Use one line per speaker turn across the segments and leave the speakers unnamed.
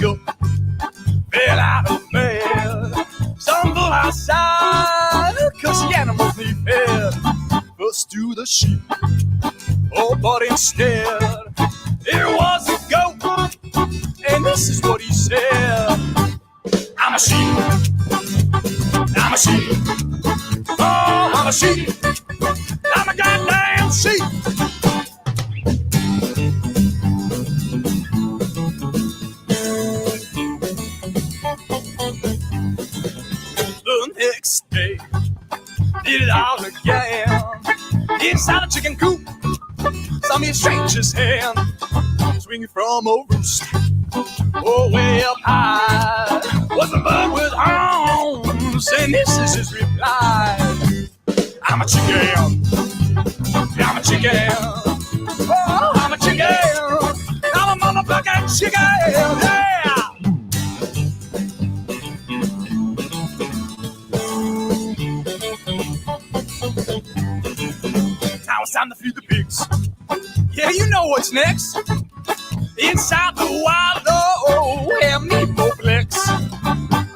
up, fell out of bed. Stumbled outside, cause the animals need fed. First to the sheep, oh, but instead there was a goat, and this is what he said. I'm a sheep, I'm a sheep, oh, I'm a sheep, I'm a goddamn sheep. The next day, did it all again. Inside a chicken coop, saw me a stranger's hand, swinging from a roost, oh, way up high, was a bird with arms, and this is his reply. I'm a chicken, I'm a chicken, oh, I'm a chicken, I'm a motherfucking chicken, yeah! Now it's time to feed the pigs. Yeah, you know what's next. Inside the wild, oh, have meatball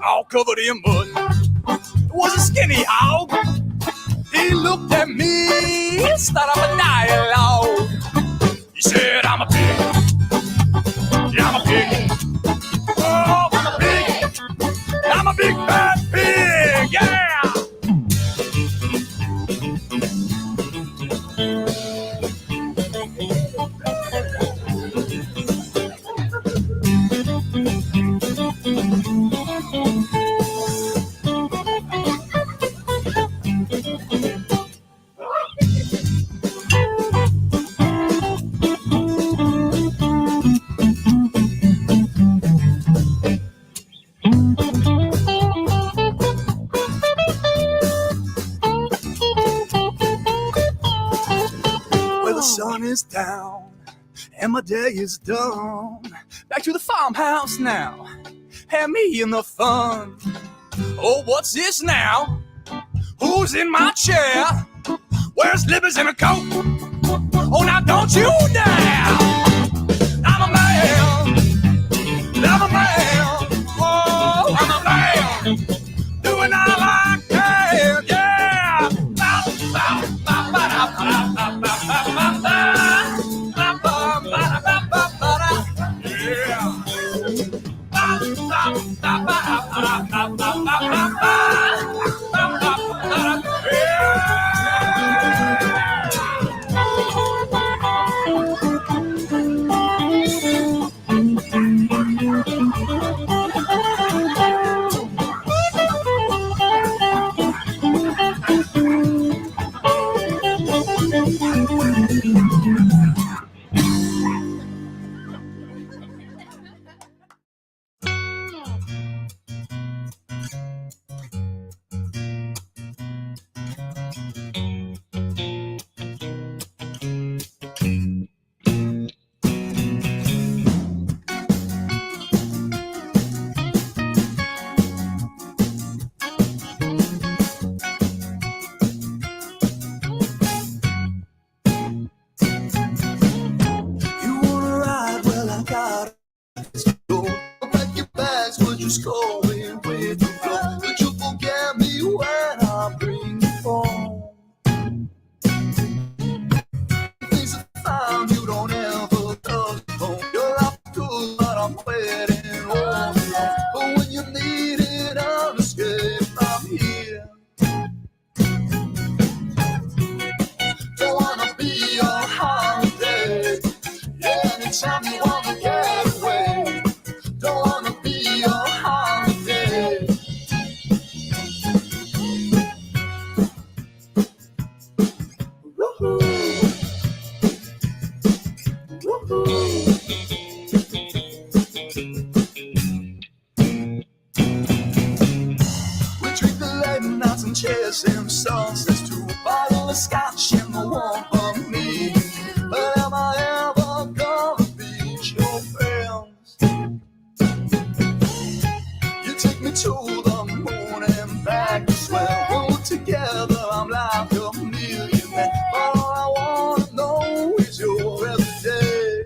all covered in mud. It was a skinny hog. He looked at me and started up a dialogue. He said, I'm a pig. Yeah, I'm a pig. Oh, I'm a pig. I'm a big bad pig. Yeah. Down and my day is done. Back to the farmhouse now. Have me in the fun. Oh, what's this now? Who's in my chair? Where's Libbers in a coat? Oh, now don't you dare! I'm a man. I'm a man. Oh, I'm a man. Doing all I can. Yeah. chairs and sauces to a bottle of scotch and the warmth of me. But am I ever gonna be your friends? You take me to the moon and back as well. We're together, I'm like a million men. But all I wanna know is your everyday.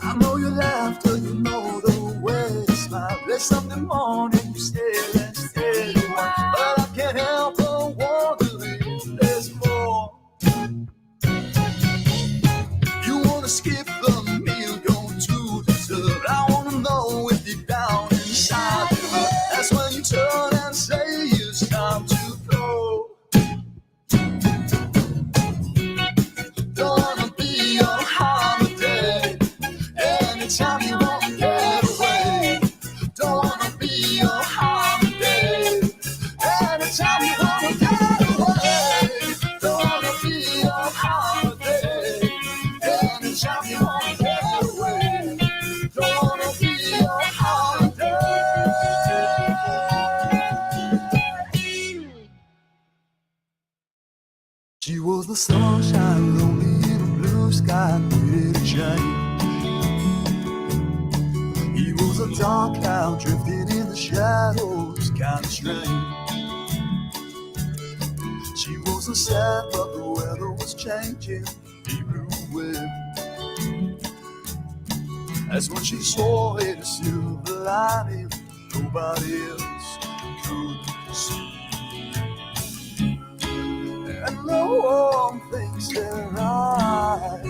I know your laughter, you know the way you smile. There's something morning you stare and stare, but I can't help but wondering if there's more. You wanna skip the meal, go to dessert. I wanna know if you're down inside you. That's when you turn and say it's time to go. Don't wanna be on holiday. Anytime you wanna get away. Don't wanna be on holiday. Anytime you wanna get away. Don't wanna be on holiday. Anytime you wanna get away. Don't wanna be on holiday. She was the sunshine, lonely in a blue sky, needed a change. He was a dark cloud drifting in the shadows, kind of strange. She wasn't sad, but the weather was changing. He blew away. That's when she saw it, a silver lining nobody else could see. And no one thinks they're right,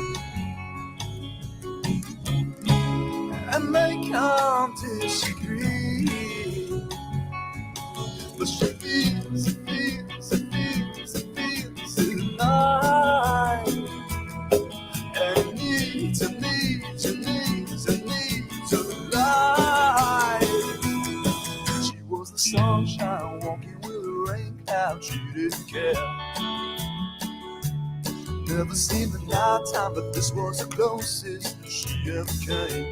and they can't disagree. But she feels tonight, and needs light. She was the sunshine walking with a rain cloud, she didn't care. Never seen the nighttime, but this was the closest she ever came.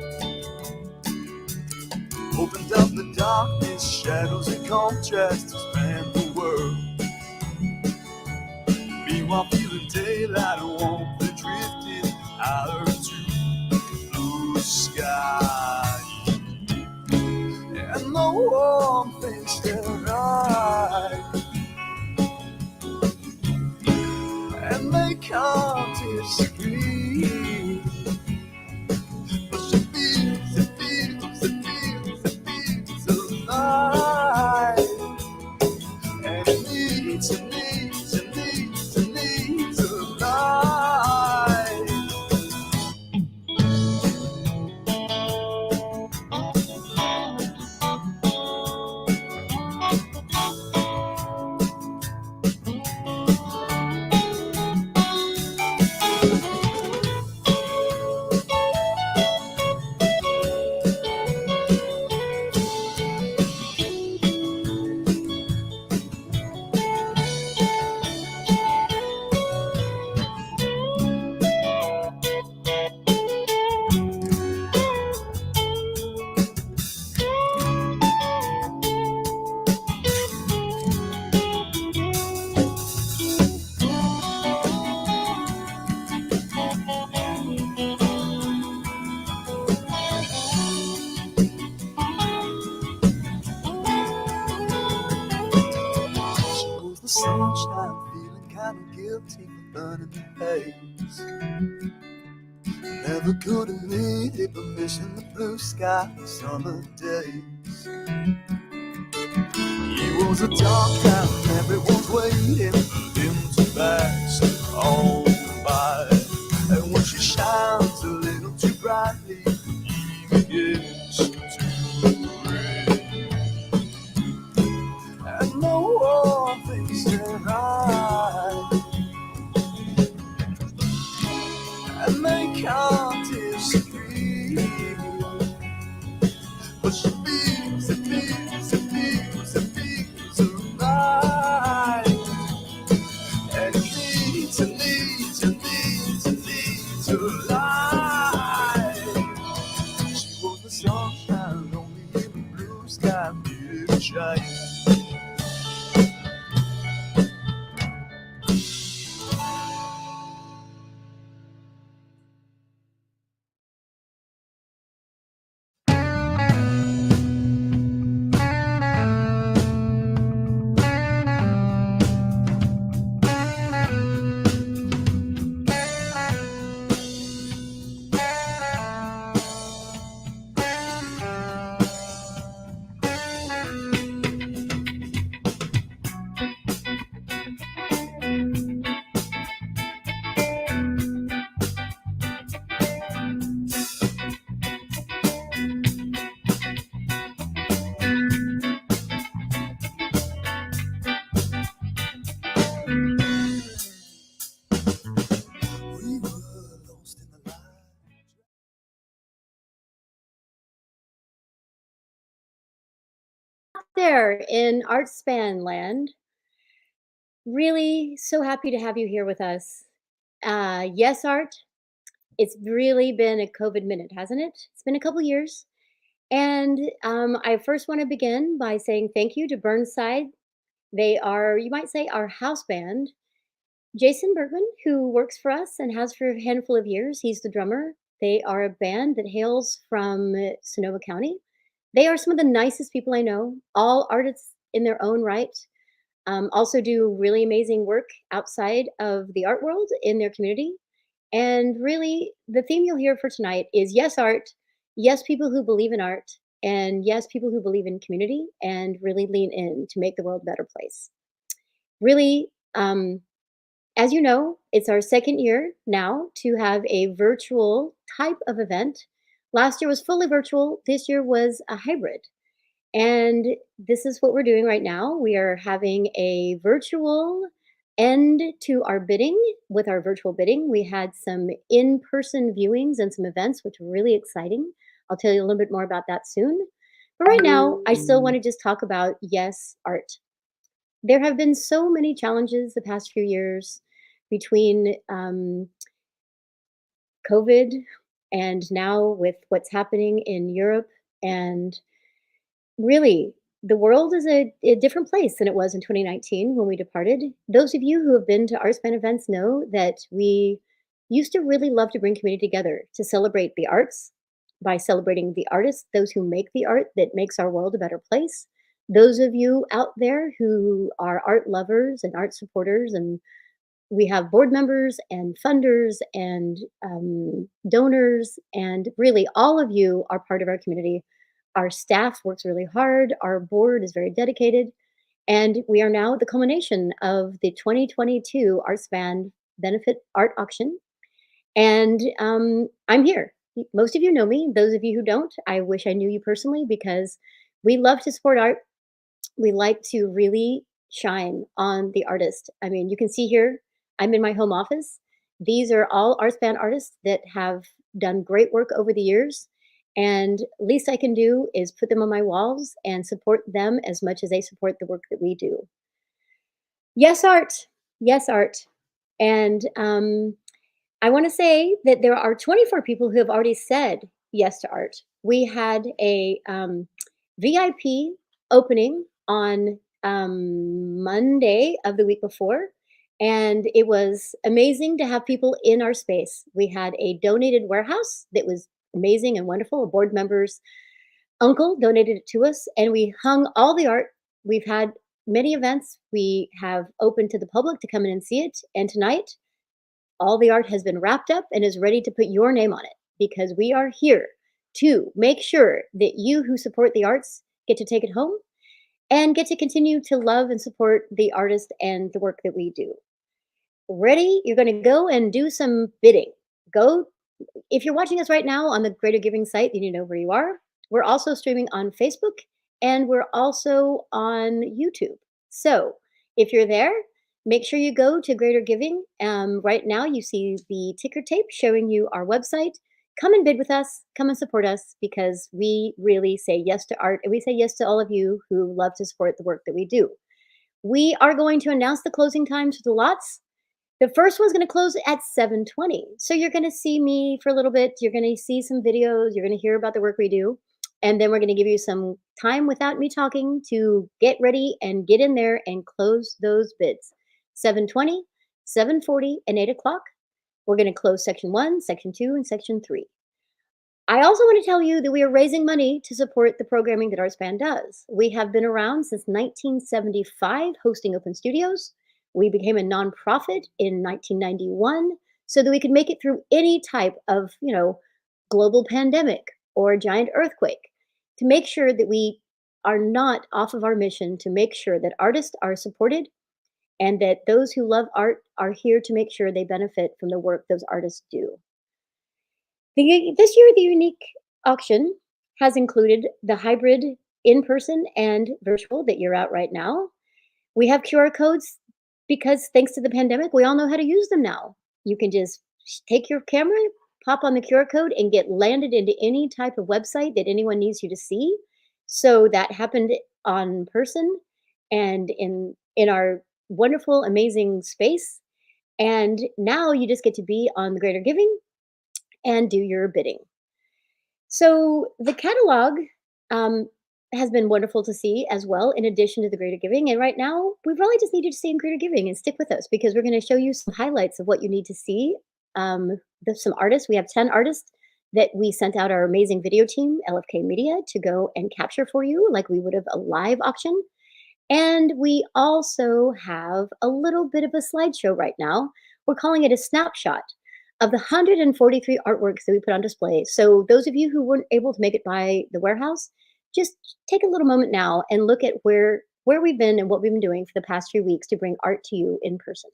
Opened up the darkness, shadows and contrasts spanned the world. Meanwhile, feeling daylight, warmth and drifting out to the blue sky. And no one thinks they're right, and they can't disagree. But she feels alive, and it needs alive. Sunshine, feeling kind of guilty for burning the haze. Never could have needed, but missing the blue sky summer days. He was a dark cloud, everyone's waiting for him to pass on by. And when she shines a little too brightly, he begins to break. And no one thinks they're right, and they can't disagree. But she feels alive, and it needs alive.
there in ArtSpan land. Really so happy to have you here with us. Yes, Art, it's really been a COVID minute, hasn't it? It's been a couple years. And I first want to begin by saying thank you to Burnside. They are, you might say, our house band. Jason Bergman, who works for us and has for a handful of years, he's the drummer. They are a band that hails from Sonoma County. They are some of the nicest people I know, all artists in their own right. Also do really amazing work outside of the art world in their community. And really, the theme you'll hear for tonight is yes, art, yes, people who believe in art, and yes, people who believe in community and really lean in to make the world a better place. Really, as you know, it's our second year now to have a virtual type of event. Last year was fully virtual, this year was a hybrid. And this is what we're doing right now. We are having a virtual end to our bidding. With our virtual bidding, we had some in person viewings and some events, which were really exciting. I'll tell you a little bit more about that soon. But right now, I still want to just talk about yes, art. There have been so many challenges the past few years between COVID and now with what's happening in Europe and really, the world is a different place than it was in 2019 when we departed. Those of you who have been to ArtSpan events know that we used to really love to bring community together to celebrate the arts by celebrating the artists, those who make the art that makes our world a better place. Those of you out there who are art lovers and art supporters, and we have board members and funders and donors, and really all of you are part of our community. Our staff works really hard. Our board is very dedicated. And we are now at the culmination of the 2022 ArtSpan Benefit Art Auction. And I'm here. Most of you know me. Those of you who don't, I wish I knew you personally because we love to support art. We like to really shine on the artist. I mean, you can see here, I'm in my home office. These are all ArtSpan artists that have done great work over the years. And least I can do is put them on my walls and support them as much as they support the work that we do. Yes, art. Yes, art. And I want to say that there are 24 people who have already said yes to art. We had a VIP opening on Monday of the week before, and it was amazing to have people in our space. We had a donated warehouse that was amazing and wonderful. A board member's uncle donated it to us, and we hung all the art. We've had many events. We have opened to the public to come in and see it, and tonight all the art has been wrapped up and is ready to put your name on it because we are here to make sure that you who support the arts get to take it home and get to continue to love and support the artist and the work that we do. Ready? You're going to go and do some bidding. Go. If you're watching us right now on the Greater Giving site, then you know where you are. We're also streaming on Facebook and we're also on YouTube. So if you're there, make sure you go to Greater Giving. Right now, you see the ticker tape showing you our website. Come and bid with us. Come and support us because we really say yes to art and we say yes to all of you who love to support the work that we do. We are going to announce the closing times for the lots. The first one's going to close at 7:20. So you're going to see me for a little bit. You're going to see some videos. You're going to hear about the work we do. And then we're going to give you some time without me talking to get ready and get in there and close those bids. 7:20, 7:40, and 8 o'clock. We're going to close section 1, section 2, and section 3. I also want to tell you that we are raising money to support the programming that ArtSpan does. We have been around since 1975 hosting open studios. We became a nonprofit in 1991 so that we could make it through any type of, global pandemic or giant earthquake to make sure that we are not off of our mission to make sure that artists are supported and that those who love art are here to make sure they benefit from the work those artists do. This year, the unique auction has included the hybrid in person and virtual that you're at right now. We have QR codes because thanks to the pandemic, we all know how to use them now. You can just take your camera, pop on the QR code, and get landed into any type of website that anyone needs you to see. So that happened on person and in our wonderful, amazing space. And now you just get to be on the Greater Giving and do your bidding. So the catalog um, has been wonderful to see as well, in addition to the Greater Giving. And right now, we really just need you to stay in Greater Giving and stick with us because we're going to show you some highlights of what you need to see. There's some artists. We have 10 artists that we sent out our amazing video team, LFK Media, to go and capture for you, like we would have a live auction. And we also have a little bit of a slideshow right now. We're calling it a snapshot of the 143 artworks that we put on display. So those of you who weren't able to make it by the warehouse, just take a little moment now and look at where we've been and what we've been doing for the past few weeks to bring art to you in person.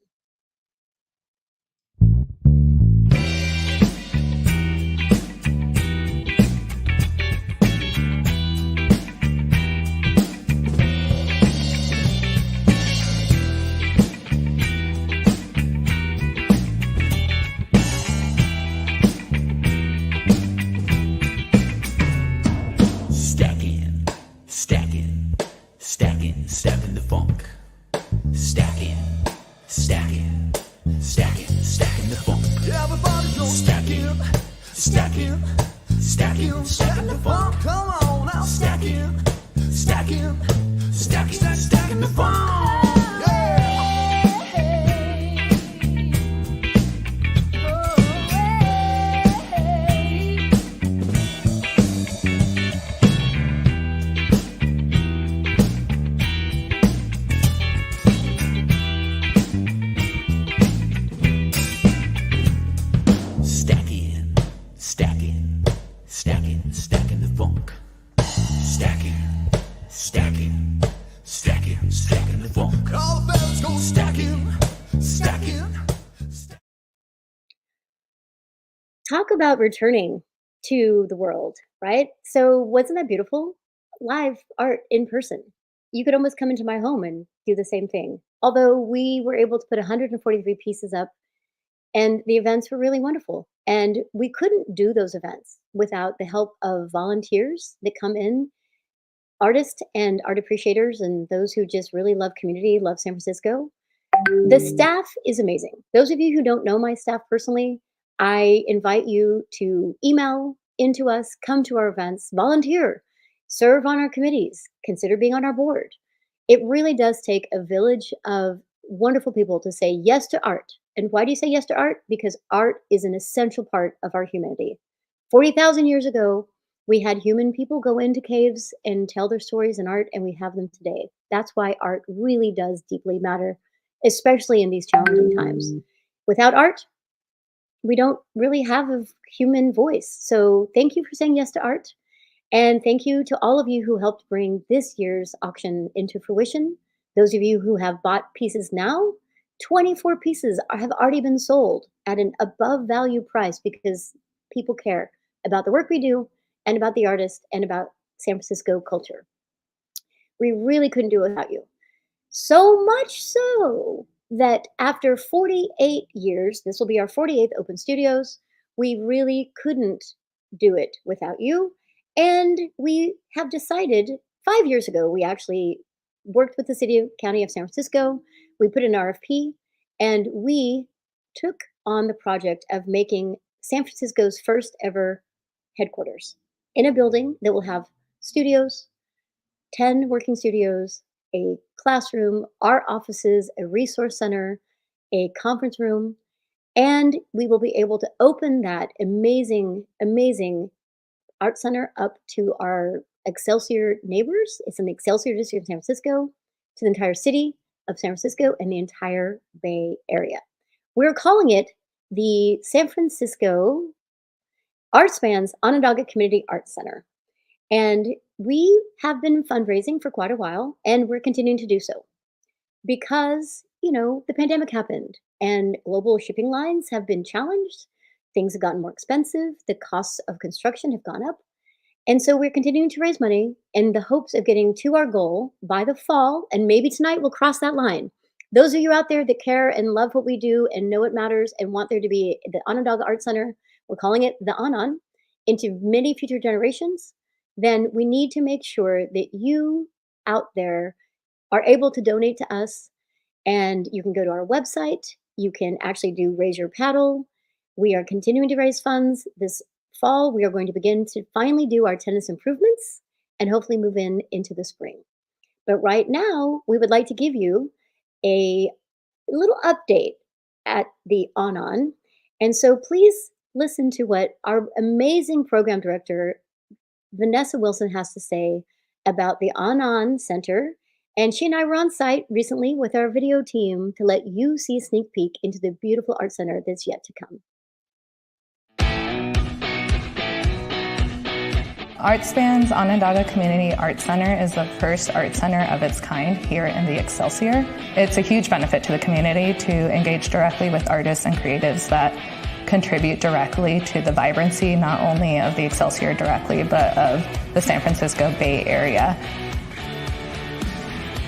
Stacking the funk. Stacking the funk. Everybody go stacking the funk. Come on now, stacking the funk. Stacking the funk. Stacking the funk. All the fellas go stacking.
Talk about returning to the world, right? So wasn't that beautiful? Live art in person. You could almost come into my home and do the same thing. Although we were able to put 143 pieces up and the events were really wonderful. And we couldn't do those events without the help of volunteers that come in, artists and art appreciators, and those who just really love community, love San Francisco. The staff is amazing. Those of you who don't know my staff personally, I invite you to email into us, come to our events, volunteer, serve on our committees, consider being on our board. It really does take a village of wonderful people to say yes to art. And why do you say yes to art? Because art is an essential part of our humanity. 40,000 years ago, we had human people go into caves and tell their stories in art, and we have them today. That's why art really does deeply matter, especially in these challenging times. Without art, we don't really have a human voice. So thank you for saying yes to art. And thank you to all of you who helped bring this year's auction into fruition. Those of you who have bought pieces now, 24 pieces have already been sold at an above value price because people care about the work we do and about the artist and about San Francisco culture. We really couldn't do it without you. So much so that after 48 years, this will be our 48th Open Studios, we really couldn't do it without you. And we have decided 5 years ago, we actually worked with the county of San Francisco. We put an RFP and we took on the project of making San Francisco's first ever headquarters in a building that will have studios, 10 working studios, a classroom, our offices, a resource center, a conference room, and we will be able to open that amazing, amazing art center up to our Excelsior neighbors. It's in the Excelsior district of San Francisco, to the entire city of San Francisco and the entire Bay Area. We're calling it the San Francisco ArtSpan's Onondaga Community Arts Center. And we have been fundraising for quite a while, and we're continuing to do so because, the pandemic happened and global shipping lines have been challenged. Things have gotten more expensive. The costs of construction have gone up. And so we're continuing to raise money in the hopes of getting to our goal by the fall. And maybe tonight we'll cross that line. Those of you out there that care and love what we do and know it matters and want there to be the Onondaga Art Center, we're calling it the Onon, into many future generations, then we need to make sure that you out there are able to donate to us, and you can go to our website. You can actually do Raise Your Paddle. We are continuing to raise funds. This fall, we are going to begin to finally do our tennis improvements and hopefully move into the spring. But right now, we would like to give you a little update at the On. And so please listen to what our amazing program director, Vanessa Wilson, has to say about the On Center. And she and I were on site recently with our video team to let you see a sneak peek into the beautiful art center that's yet to come.
ArtSpan's Onondaga Community Art Center is the first art center of its kind here in the Excelsior. It's a huge benefit to the community to engage directly with artists and creatives that contribute directly to the vibrancy not only of the Excelsior directly, but of the San Francisco Bay Area.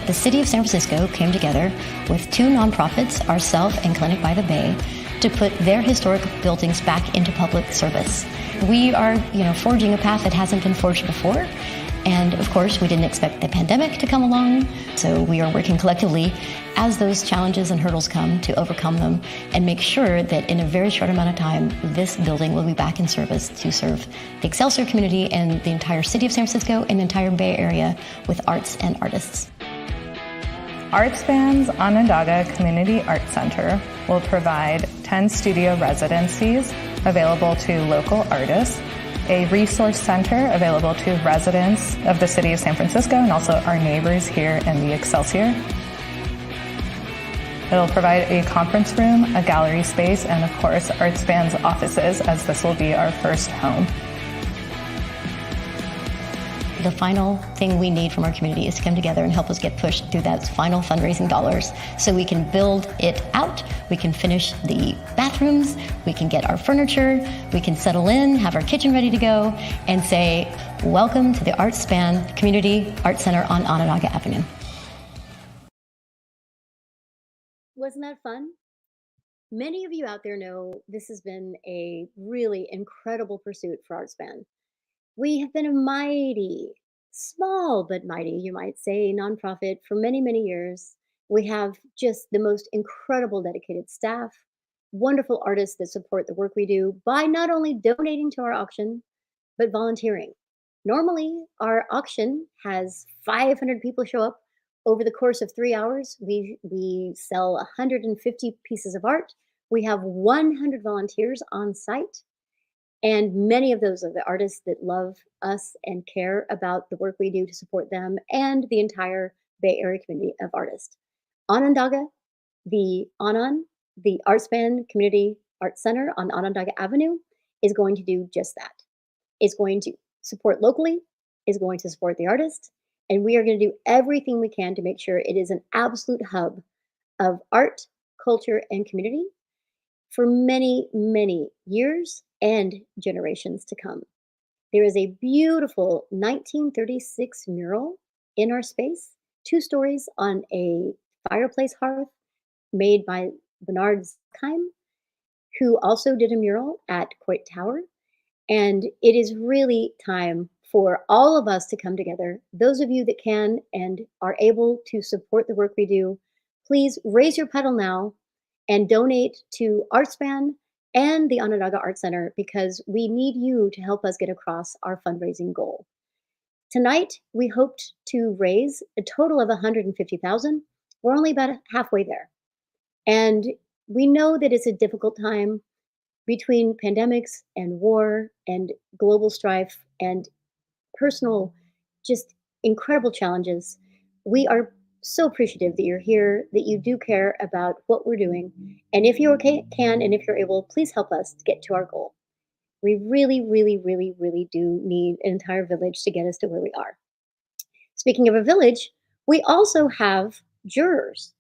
The city of San Francisco came together with two nonprofits, ourselves and Clinic by the Bay, to put their historic buildings back into public service. We are, forging a path that hasn't been forged before. And of course, we didn't expect the pandemic to come along. So we are working collectively as those challenges and hurdles come to overcome them and make sure that in a very short amount of time, this building will be back in service to serve the Excelsior community and the entire city of San Francisco and the entire Bay Area with arts and artists.
ArtSpan's Onondaga Community Art Center will provide 10 studio residencies available to local artists, a resource center available to residents of the city of San Francisco and also our neighbors here in the Excelsior. It'll provide a conference room, a gallery space, and of course, ArtSpan's offices, as this will be our first home.
The final thing we need from our community is to come together and help us get pushed through that final fundraising dollars so we can build it out, we can finish the bathrooms, we can get our furniture, we can settle in, have our kitchen ready to go, and say, welcome to the ArtSpan Community Art Center on Onondaga Avenue.
Wasn't that fun? Many of you out there know this has been a really incredible pursuit for ArtSpan. We have been a mighty, small but mighty, you might say, nonprofit for many, many years. We have just the most incredible dedicated staff, wonderful artists that support the work we do by not only donating to our auction, but volunteering. Normally, our auction has 500 people show up over the course of 3 hours. We sell 150 pieces of art. We have 100 volunteers on site. And many of those are the artists that love us and care about the work we do to support them and the entire Bay Area community of artists. Onondaga, the ArtSpan Community Art Center on Onondaga Avenue is going to do just that. It's going to support locally, is going to support the artist, and we are going to do everything we can to make sure it is an absolute hub of art, culture, and community for many, many years and generations to come. There is a beautiful 1936 mural in our space, 2 stories on a fireplace hearth made by Bernard Zikheim, who also did a mural at Coit Tower. And it is really time for all of us to come together. Those of you that can and are able to support the work we do, please raise your pedal now and donate to ArtSpan and the Onondaga Art Center because we need you to help us get across our fundraising goal. Tonight, we hoped to raise a total of $150,000. We're only about halfway there. And we know that it's a difficult time between pandemics and war and global strife and personal, just incredible challenges. We are so appreciative that you're here, that you do care about what we're doing. And if you can, and if you're able, please help us to get to our goal. We really, really, really, really do need an entire village to get us to where we are. Speaking of a village, we also have jurors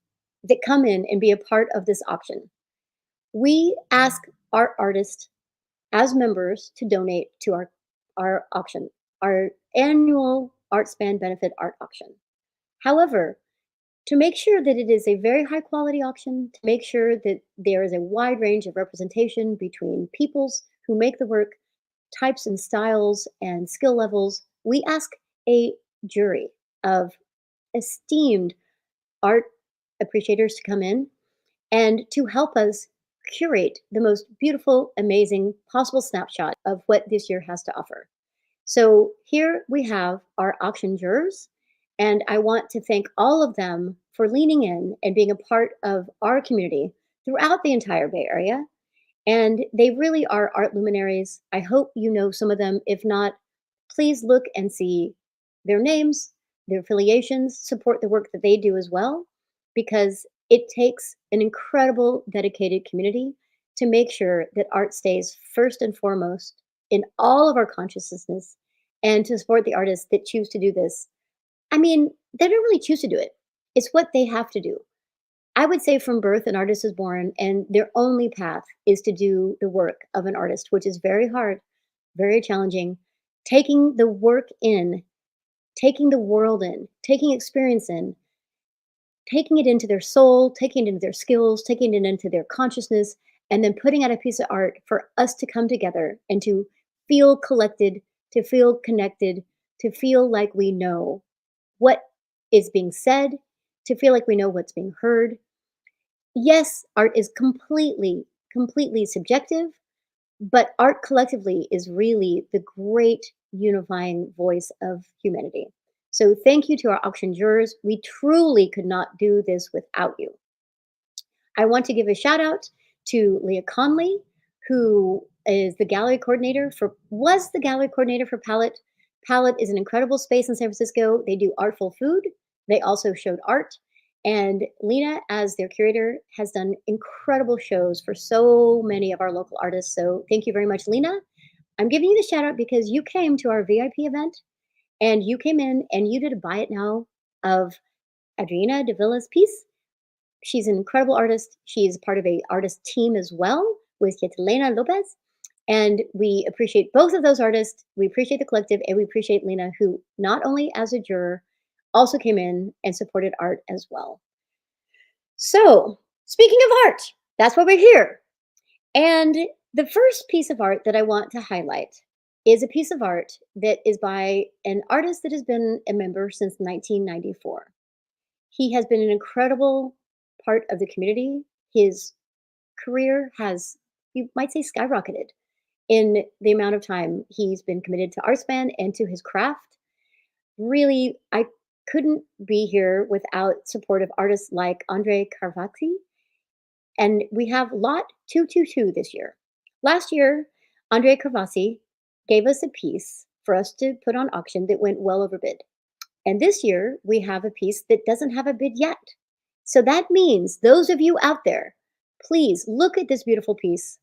that come in and be a part of this auction. We ask our artists as members to donate to our auction, our annual ArtSpan benefit art auction. However, to make sure that it is a very high quality auction, to make sure that there is a wide range of representation between peoples who make the work, types and styles and skill levels, we ask a jury of esteemed art appreciators to come in and to help us curate the most beautiful, amazing possible snapshot of what this year has to offer. So here we have our auction jurors, and I want to thank all of them for leaning in and being a part of our community throughout the entire Bay Area. And they really are art luminaries. I hope you know some of them. If not, please look and see their names, their affiliations, support the work that they do as well, because it takes an incredible, dedicated community to make sure that art stays first and foremost in all of our consciousness and to support the artists that choose to do this. I mean, they don't really choose to do it, it's what they have to do. I would say from birth, an artist is born, and their only path is to do the work of an artist, which is very hard, very challenging. Taking the work in, taking the world in, taking experience in, taking it into their soul, taking it into their skills, taking it into their consciousness, and then putting out a piece of art for us to come together and to feel collected, to feel connected, to feel like we know what is being said, to feel like we know what's being heard. Yes, art is completely subjective, but art collectively is really the great unifying voice of humanity. So thank you to our auction jurors. We truly could not do this without you. I want to give a shout out to Leah Conley, who is the gallery coordinator was the gallery coordinator for Palette. Palette is an incredible space in San Francisco. They do artful food. They also showed art. And Lena, as their curator, has done incredible shows for so many of our local artists. So thank you very much, Lena. I'm giving you the shout out because you came to our VIP event and you came in and you did a buy it now of Adriana de Villa's piece. She's an incredible artist. She's part of a artist team as well with Yetelena Lopez. And we appreciate both of those artists. We appreciate the collective and we appreciate Lena, who not only as a juror, also came in and supported art as well. So speaking of art, that's why we're here. And the first piece of art that I want to highlight is a piece of art that is by an artist that has been a member since 1994. He has been an incredible part of the community. His career has, you might say, skyrocketed in the amount of time he's been committed to ArtSpan and to his craft. Really, I couldn't be here without support of artists like Andre Carvacci. And we have lot 222 this year. Last year, Andre Carvacci gave us a piece for us to put on auction that went well over bid. And this year, we have a piece that doesn't have a bid yet. So that means those of you out there, please look at this beautiful piece.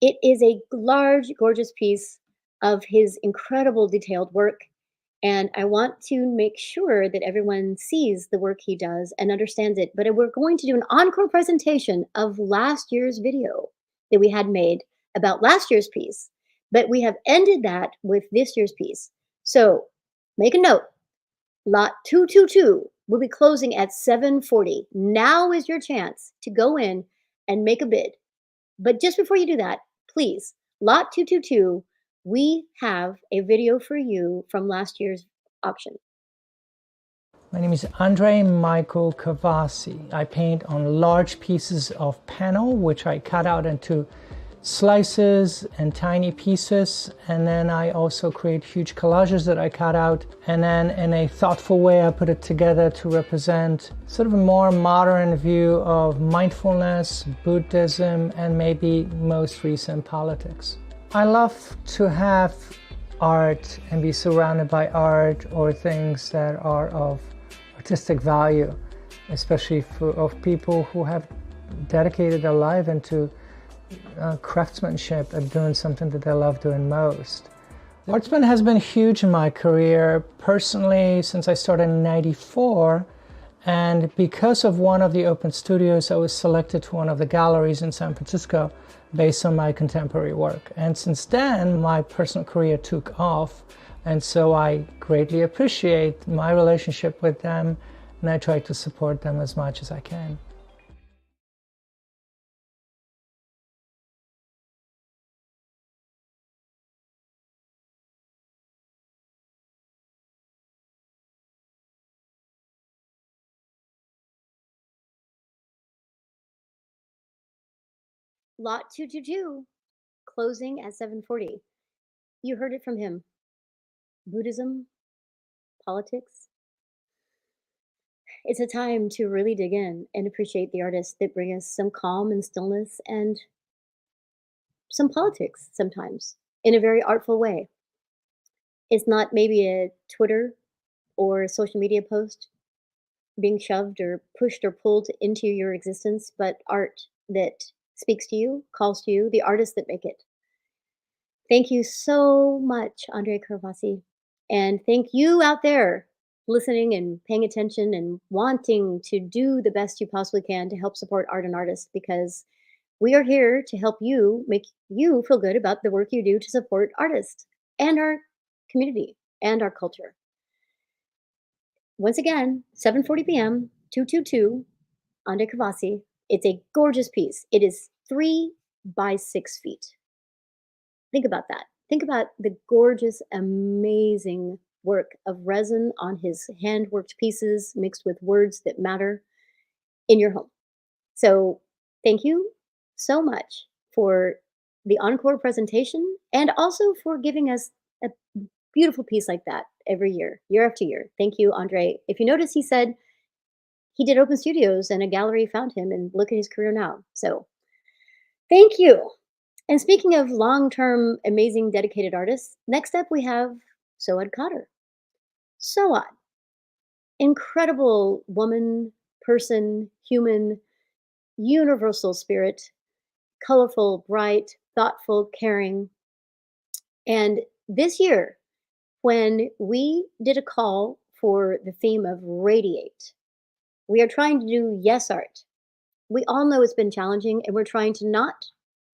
It is a large, gorgeous piece of his incredible detailed work. And I want to make sure that everyone sees the work he does and understands it. But we're going to do an encore presentation of last year's video that we had made about last year's piece. But we have ended that with this year's piece. So make a note. Lot 222 will be closing at 7:40. Now is your chance to go in and make a bid. But just before you do that, please, lot 222, we have a video for you from last year's auction.
My name is Andre Michael Cavassi. I paint on large pieces of panel, which I cut out into slices and tiny pieces, and then I also create huge collages that I cut out, and then in a thoughtful way I put it together to represent sort of a more modern view of mindfulness, Buddhism, and maybe most recent politics. I love to have art and be surrounded by art or things that are of artistic value, especially of people who have dedicated their life into craftsmanship and doing something that they love doing most. ArtSpan has been huge in my career personally since I started in '94, and because of one of the open studios I was selected to one of the galleries in San Francisco based on my contemporary work, and since then my personal career took off, and so I greatly appreciate my relationship with them and I try to support them as much as I can.
Lot 222 closing at 7:40. You heard it from him. Buddhism, politics. It's a time to really dig in and appreciate the artists that bring us some calm and stillness and some politics sometimes in a very artful way. It's not maybe a Twitter or a social media post being shoved or pushed or pulled into your existence, but art that speaks to you, calls to you, the artists that make it. Thank you so much, Andre Carvasi. And thank you out there listening and paying attention and wanting to do the best you possibly can to help support art and artists, because we are here to help you make you feel good about the work you do to support artists and our community and our culture. Once again, 7:40 p.m., 222, Ande Kavasi. It's a gorgeous piece. It is 3 by 6 feet. Think about that. Think about the gorgeous, amazing work of resin on his hand-worked pieces mixed with words that matter in your home. So thank you so much for the encore presentation and also for giving us a beautiful piece like that every year, year after year. Thank you, Andre. If you notice, he said he did open studios and a gallery found him, and look at his career now. So thank you. And speaking of long-term, amazing, dedicated artists, next up we have Soad Khater. Soad, incredible woman, person, human, universal spirit, colorful, bright, thoughtful, caring. And this year, when we did a call for the theme of radiate, we are trying to do yes art. We all know it's been challenging, and we're trying to not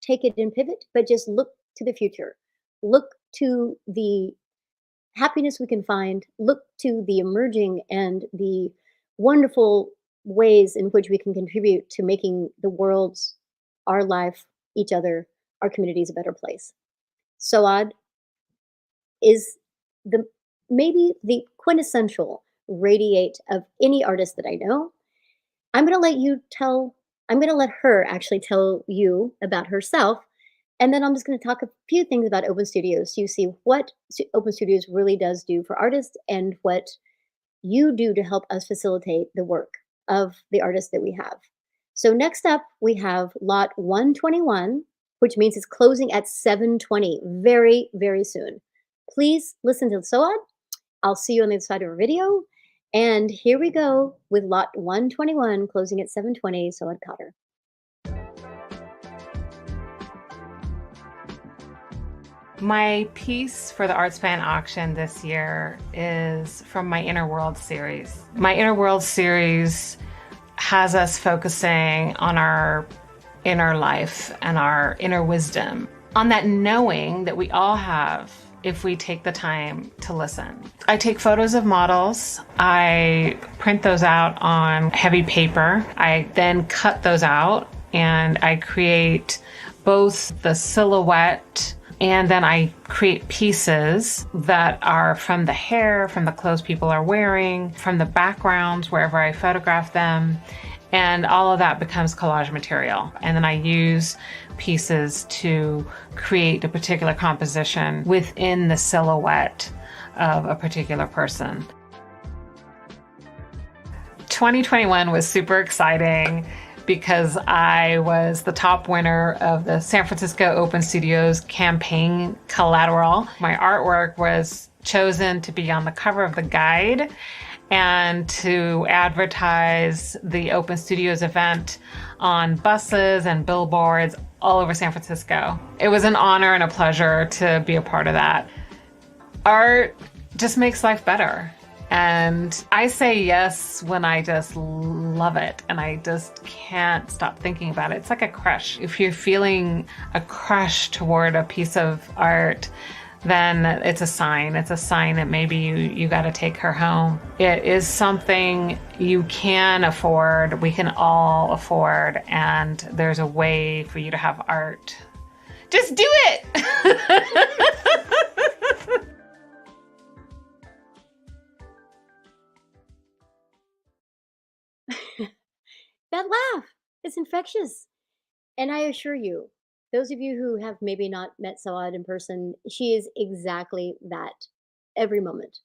take it and pivot, but just look to the future. Look to the happiness we can find, look to the emerging and the wonderful ways in which we can contribute to making the world's, our life, each other, our communities a better place. Soad is the maybe the quintessential radiate of any artist that I know. I'm going to let her actually tell you about herself. And then I'm just going to talk a few things about Open Studios so you see what Open Studios really does do for artists and what you do to help us facilitate the work of the artists that we have. So next up, we have lot 121, which means it's closing at 7:20, very, very soon. Please listen to Soad. I'll see you on the other side of our video. And here we go with lot 121 closing at 7:20, Soad Khater.
My piece for the ArtSpan auction this year is from my Inner World series. My Inner World series has us focusing on our inner life and our inner wisdom, on that knowing that we all have if we take the time to listen. I take photos of models, I print those out on heavy paper, I then cut those out and I create both the silhouette and then I create pieces that are from the hair, from the clothes people are wearing, from the backgrounds, wherever I photograph them. And all of that becomes collage material. And then I use pieces to create a particular composition within the silhouette of a particular person. 2021 was super exciting because I was the top winner of the San Francisco Open Studios campaign collateral. My artwork was chosen to be on the cover of the guide and to advertise the Open Studios event on buses and billboards all over San Francisco. It was an honor and a pleasure to be a part of that. Art just makes life better. And I say yes when I just love it and I just can't stop thinking about it. It's like a crush. If you're feeling a crush toward a piece of art, then it's a sign. It's a sign that maybe you got to take her home. It is something you can afford, we can all afford, and there's a way for you to have art. Just do it!
That laugh is infectious. And I assure you, Those of you who have maybe not met Sawad in person, she is exactly that every moment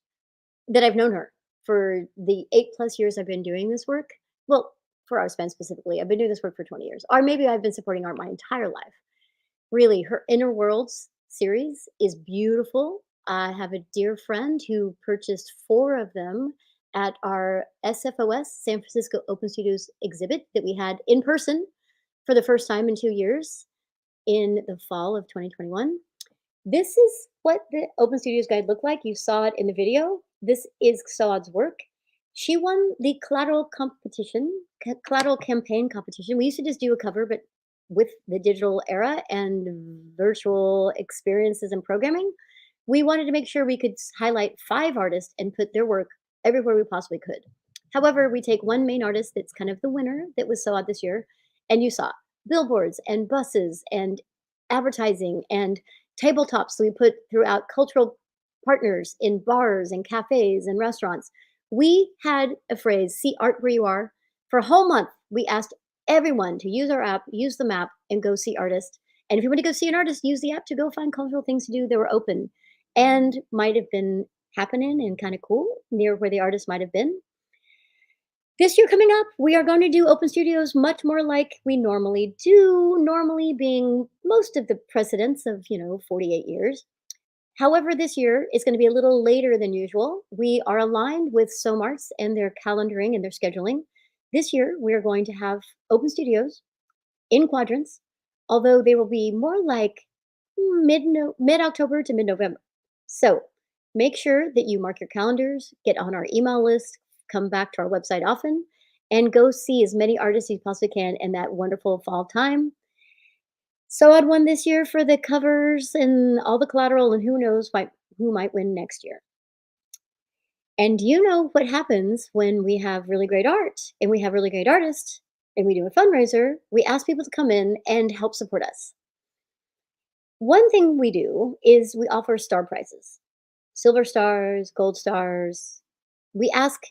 that I've known her for the 8+ years I've been doing this work. Well, for ArtSpan specifically, I've been doing this work for 20 years, or maybe I've been supporting art my entire life. Really, her Inner Worlds series is beautiful. I have a dear friend who purchased 4 of them at our SFOS, San Francisco Open Studios exhibit that we had in person for the first time in 2 years in the fall of 2021. This is what the Open Studios Guide looked like. You saw it in the video. This is Sawad's work. She won the collateral collateral campaign competition. We used to just do a cover, but with the digital era and virtual experiences and programming, we wanted to make sure we could highlight 5 artists and put their work everywhere we possibly could. However, we take one main artist that's kind of the winner that was Sawad this year, and you saw billboards and buses and advertising and tabletops. So we put throughout cultural partners in bars and cafes and restaurants. We had a phrase, see art where you are. For a whole month, we asked everyone to use our app, use the map, and go see artists. And if you want to go see an artist, use the app to go find cultural things to do that were open and might have been happening and kind of cool near where the artist might have been. This year coming up, we are going to do open studios much more like we normally do, normally being most of the precedents of, 48 years. However, this year is going to be a little later than usual. We are aligned with SOMARTS and their calendaring and their scheduling. This year, we are going to have open studios in quadrants, although they will be more like mid-October to mid-November. So make sure that you mark your calendars, get on our email list, come back to our website often, and go see as many artists as you possibly can in that wonderful fall time. So I'd won this year for the covers and all the collateral, and who knows who might win next year. And you know what happens when we have really great art and we have really great artists and we do a fundraiser, we ask people to come in and help support us. One thing we do is we offer star prizes, silver stars, gold stars. We ask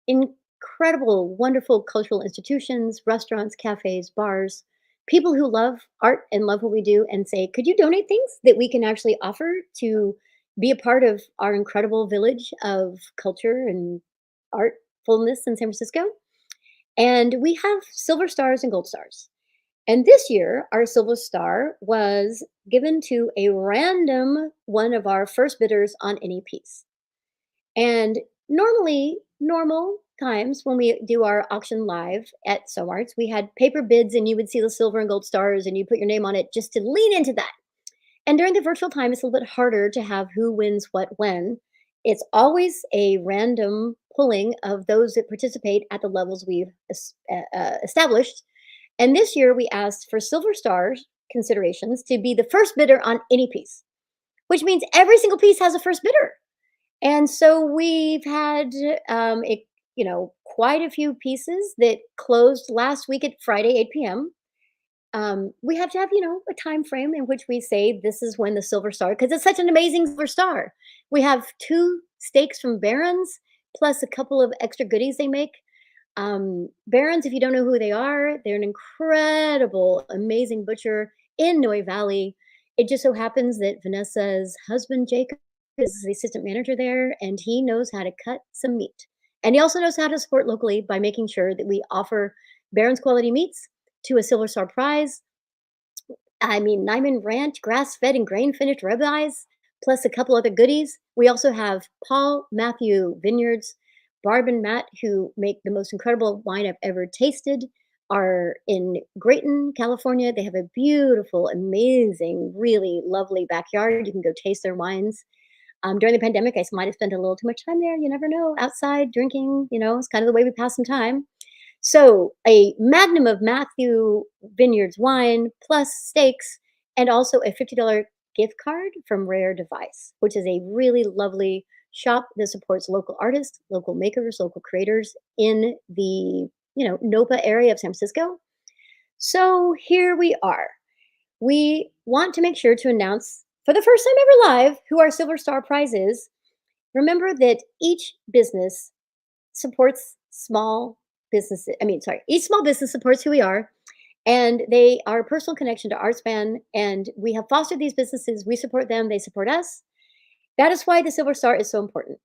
incredible, wonderful cultural institutions, restaurants, cafes, bars, people who love art and love what we do and say, could you donate things that we can actually offer to be a part of our incredible village of culture and artfulness in San Francisco? And we have silver stars and gold stars. And this year, our silver star was given to a random one of our first bidders on any piece. And normal times when we do our auction live at SOMARTS, we had paper bids and you would see the silver and gold stars and you put your name on it just to lean into that. And during the virtual time, it's a little bit harder to have who wins what when. It's always a random pulling of those that participate at the levels we've established. And this year we asked for silver stars considerations to be the first bidder on any piece, which means every single piece has a first bidder. And so we've had quite a few pieces that closed last week at Friday, 8 p.m. We have to have, a time frame in which we say this is when the silver star, because it's such an amazing silver star. We have 2 steaks from Barron's, plus a couple of extra goodies they make. Barron's, if you don't know who they are, they're an incredible, amazing butcher in Noe Valley. It just so happens that Vanessa's husband, Jacob, is the assistant manager there, and he knows how to cut some meat. And he also knows how to support locally by making sure that we offer Barron's quality meats to a Silver Star prize. Nyman Ranch, grass-fed and grain-finished ribeyes, plus a couple other goodies. We also have Paul Matthew Vineyards. Barb and Matt, who make the most incredible wine I've ever tasted, are in Grayton, California. They have a beautiful, amazing, really lovely backyard. You can go taste their wines. During the pandemic, I might have spent a little too much time there. You never know, outside drinking, it's kind of the way we pass some time. So a magnum of Matthew Vineyards wine plus steaks and also a $50 gift card from Rare Device, which is a really lovely shop that supports local artists, local makers, local creators in the, NOPA area of San Francisco. So here we are. We want to make sure to announce for the first time ever live who our Silver Star Prize is. Remember that each business supports small businesses. Each small business supports who we are. And they are a personal connection to ArtSpan, and we have fostered these businesses. We support them, they support us. That is why the Silver Star is so important.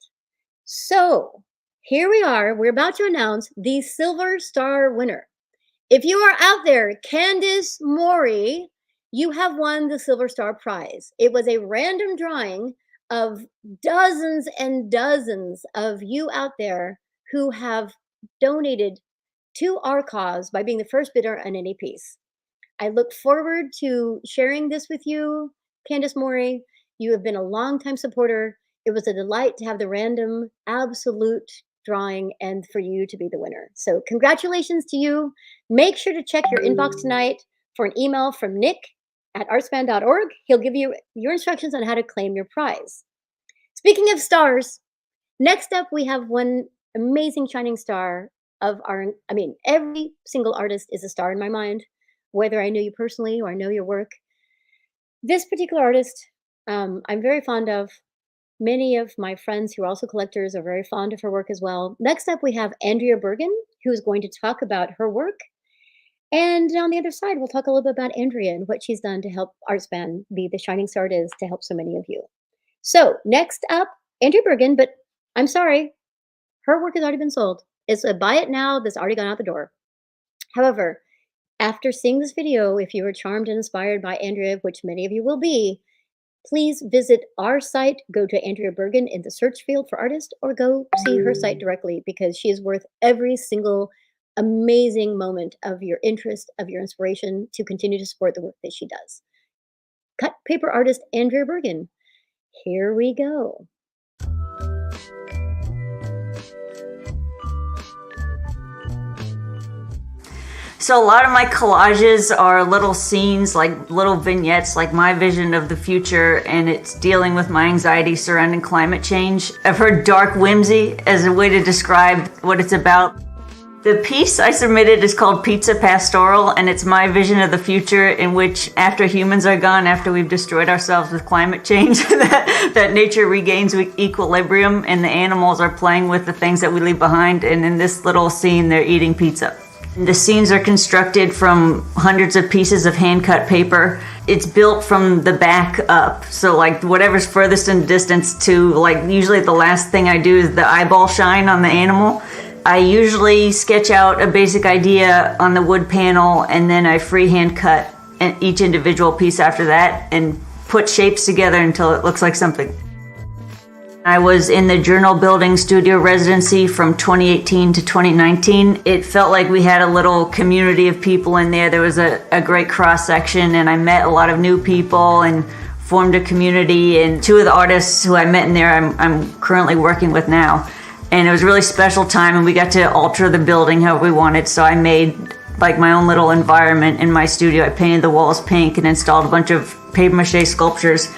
So here we are. We're about to announce the Silver Star winner. If you are out there, Candice Mori, you have won the Silver Star Prize. It was a random drawing of dozens and dozens of you out there who have donated to our cause by being the first bidder on any piece. I look forward to sharing this with you, Candice Mori. You have been a longtime supporter. It was a delight to have the random absolute drawing and for you to be the winner. So congratulations to you. Make sure to check your inbox tonight for an email from Nick at artspan.org. He'll give you your instructions on how to claim your prize. Speaking of stars, next up we have one amazing shining star of our, every single artist is a star in my mind, whether I know you personally or I know your work. This particular artist, I'm very fond of. Many of my friends who are also collectors are very fond of her work as well. Next up, we have Andrea Bergen, who is going to talk about her work. And on the other side, we'll talk a little bit about Andrea and what she's done to help ArtSpan be the shining star it is to help so many of you. So next up, Andrea Bergen, but I'm sorry, her work has already been sold. It's a buy it now that's already gone out the door. However, after seeing this video, if you were charmed and inspired by Andrea, which many of you will be, please visit our site, go to Andrea Bergen in the search field for artist, or go see her site directly because she is worth every single amazing moment of your interest, of your inspiration to continue to support the work that she does. Cut paper artist Andrea Bergen. Here we go.
So a lot of my collages are little scenes, like little vignettes, like my vision of the future, and it's dealing with my anxiety surrounding climate change. I've heard dark whimsy as a way to describe what it's about. The piece I submitted is called Pizza Pastoral, and it's my vision of the future in which after humans are gone, after we've destroyed ourselves with climate change, that nature regains equilibrium and the animals are playing with the things that we leave behind. And in this little scene, they're eating pizza. The scenes are constructed from hundreds of pieces of hand-cut paper. It's built from the back up. So like whatever's furthest in distance to like usually the last thing I do is the eyeball shine on the animal. I usually sketch out a basic idea on the wood panel and then I freehand cut each individual piece after that and put shapes together until it looks like something. I was in the journal building studio residency from 2018 to 2019. It felt like we had a little community of people in there. There was a great cross section and I met a lot of new people and formed a community. And two of the artists who I met in there I'm currently working with now. And it was a really special time and we got to alter the building however we wanted. So I made like my own little environment in my studio. I painted the walls pink and installed a bunch of paper mache sculptures.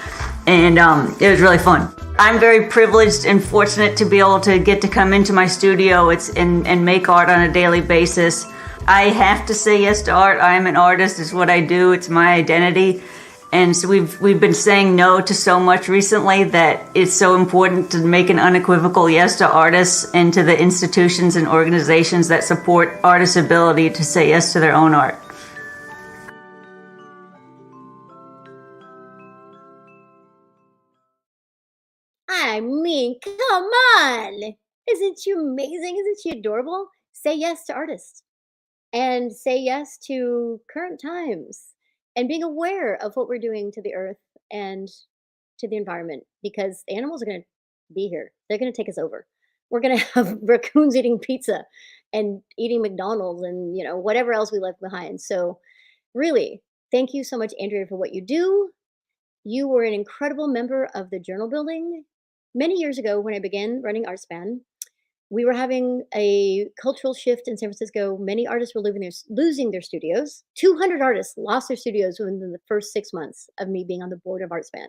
And it was really fun. I'm very privileged and fortunate to be able to get to come into my studio and make art on a daily basis. I have to say yes to art. I am an artist. It's what I do. It's my identity. And so we've been saying no to so much recently that it's so important to make an unequivocal yes to artists and to the institutions and organizations that support artists' ability to say yes to their own art.
I mean, come on. Isn't she amazing? Isn't she adorable? Say yes to artists and say yes to current times and being aware of what we're doing to the earth and to the environment because the animals are going to be here. They're going to take us over. We're going to have raccoons eating pizza and eating McDonald's and, whatever else we left behind. So really, thank you so much, Andrea, for what you do. You were an incredible member of the journal building. Many years ago, when I began running ArtSpan, we were having a cultural shift in San Francisco. Many artists were losing their studios. 200 artists lost their studios within the first 6 months of me being on the board of ArtSpan.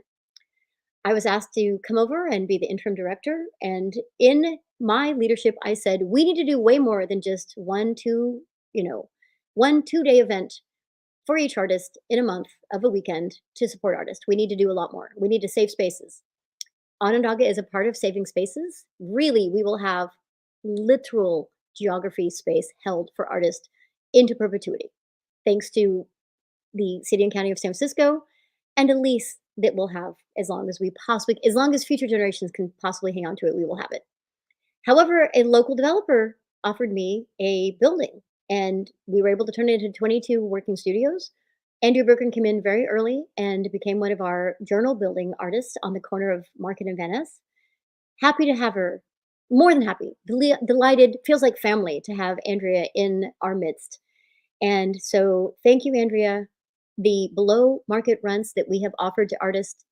I was asked to come over and be the interim director. And in my leadership, I said, we need to do way more than just one 2-day event for each artist in a month of a weekend to support artists. We need to do a lot more. We need to save spaces. Onondaga is a part of saving spaces. Really, we will have literal geography space held for artists into perpetuity. thanks to the city and county of San Francisco, and a lease that we'll have as long as future generations can possibly hang on to it, we will have it. However, a local developer offered me a building, and we were able to turn it into 22 working studios. Andrea Bergen came in very early and became one of our journal building artists on the corner of Market and Van Ness. Happy to have her, more than happy, delighted, feels like family to have Andrea in our midst. And so thank you, Andrea. The below market rents that we have offered to artists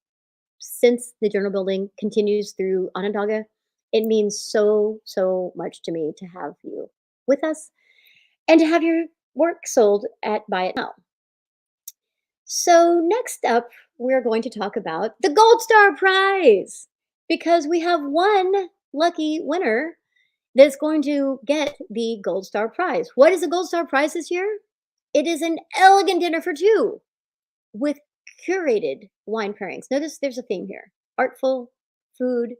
since the journal building continues through Onondaga. It means so, so much to me to have you with us and to have your work sold at Buy It Now. So next up, we're going to talk about the Gold Star Prize, because we have one lucky winner that's going to get the Gold Star Prize. What is the Gold Star Prize this year? It is an elegant dinner for two with curated wine pairings. Notice there's a theme here: artful, food,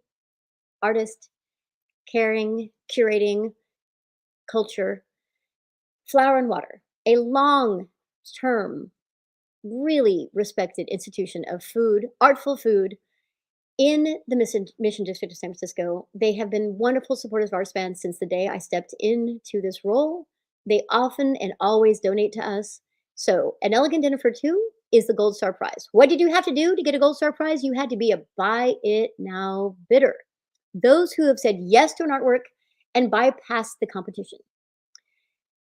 artist, caring, curating, culture, flower and water. A long-term, really respected institution of food, artful food, in the Mission District of San Francisco. They have been wonderful supporters of ArtSpan since the day I stepped into this role. They often and always donate to us. So an elegant dinner for two is the Gold Star Prize. What did you have to do to get a Gold Star Prize? You had to be a Buy It Now bidder. Those who have said yes to an artwork and bypassed the competition.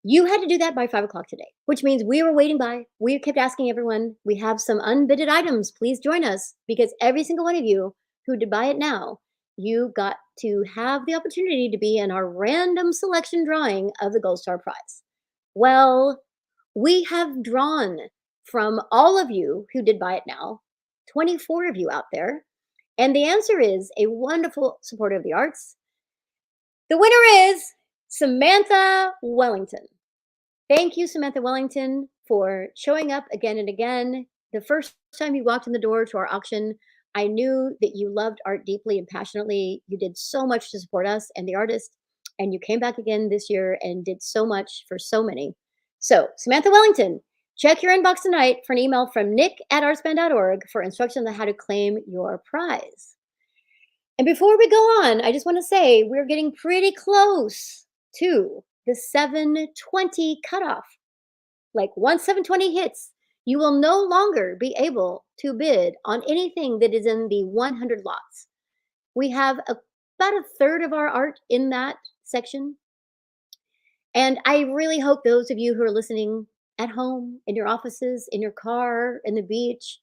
You had to do that by 5 o'clock today, which means we were waiting by. We kept asking everyone, we have some unbidded items, please join us, because every single one of you who did Buy It Now, you got to have the opportunity to be in our random selection drawing of the Gold Star Prize. Well, we have drawn from all of you who did Buy It Now, 24 of you out there, and the answer is a wonderful supporter of the arts. The winner is Samantha Wellington. Thank you, Samantha Wellington, for showing up again and again. The first time you walked in the door to our auction, I knew that you loved art deeply and passionately. You did so much to support us and the artist, and you came back again this year and did so much for so many. So, Samantha Wellington, check your inbox tonight for an email from nick@artspan.org for instructions on how to claim your prize. And before we go on, I just want to say we're getting pretty close to the 720 cutoff. Like once 720 hits, you will no longer be able to bid on anything that is in the 100 lots. We have about a third of our art in that section. And I really hope those of you who are listening at home, in your offices, in your car, in the beach,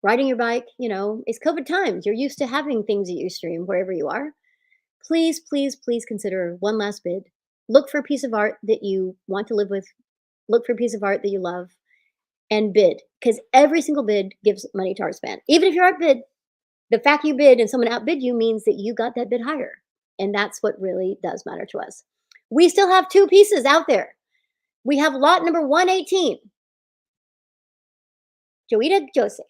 riding your bike, it's COVID times. You're used to having things that you stream wherever you are. Please, please, please consider one last bid. Look for a piece of art that you want to live with. Look for a piece of art that you love and bid, because every single bid gives money to ArtSpan. Even if your art bid, the fact you bid and someone outbid you means that you got that bid higher. And that's what really does matter to us. We still have two pieces out there. We have lot number 118. Joita Jose.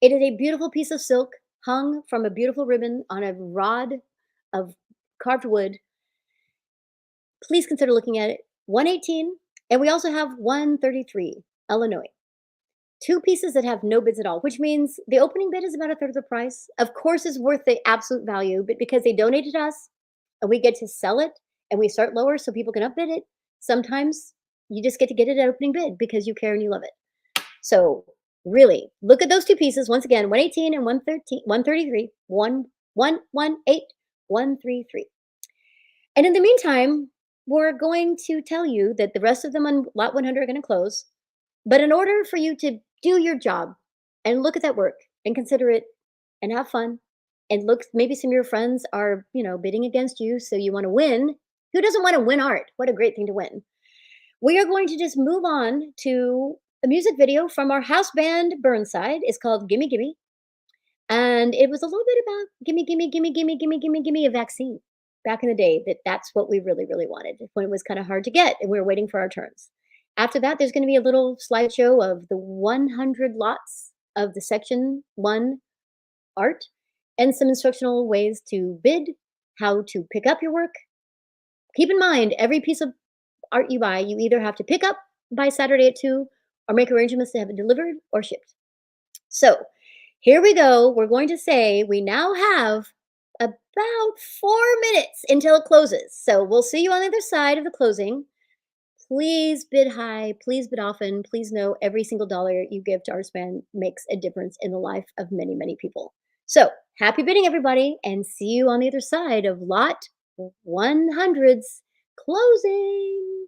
It is a beautiful piece of silk hung from a beautiful ribbon on a rod of carved wood. Please consider looking at it. 118, and we also have 133, Illinois. Two pieces that have no bids at all, which means the opening bid is about a third of the price. Of course, it's worth the absolute value, but because they donated to us and we get to sell it and we start lower so people can upbid it, sometimes you just get to get it at opening bid because you care and you love it. So really, look at those two pieces. Once again, 118 and 133, 118, 133. And in the meantime, we're going to tell you that the rest of them on lot 100 are going to close. But in order for you to do your job and look at that work and consider it and have fun and look, maybe some of your friends are, bidding against you, so you want to win. Who doesn't want to win art? What a great thing to win. We are going to just move on to a music video from our house band Burnside. It's called Gimme Gimme. And it was a little bit about gimme, gimme, gimme, gimme, gimme, gimme, gimme a vaccine. Back in the day, that's what we really, really wanted when it was kind of hard to get and we were waiting for our turns. After that, there's going to be a little slideshow of the 100 lots of the section 1 art and some instructional ways to bid, how to pick up your work. Keep in mind, every piece of art you buy, you either have to pick up by Saturday at 2 or make arrangements to have it delivered or shipped. So here we go. We're going to say we now have about 4 minutes until it closes. So we'll see you on the other side of the closing. Please bid high, please bid often. Please know every single dollar you give to ArtSpan makes a difference in the life of many, many people. So happy bidding, everybody, and see you on the other side of lot 100's closing.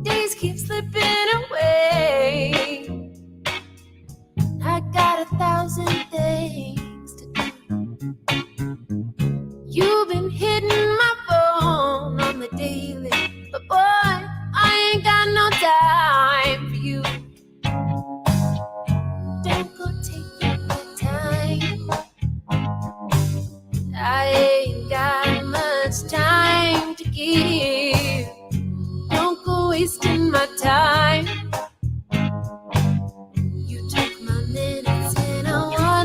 Days keep slipping away. I got 1,000 things to do. You've been hitting my phone on the daily, but boy, I ain't got no time for you. Don't go taking your time. I ain't got much time to give. Don't go wasting my time. You took my minutes and I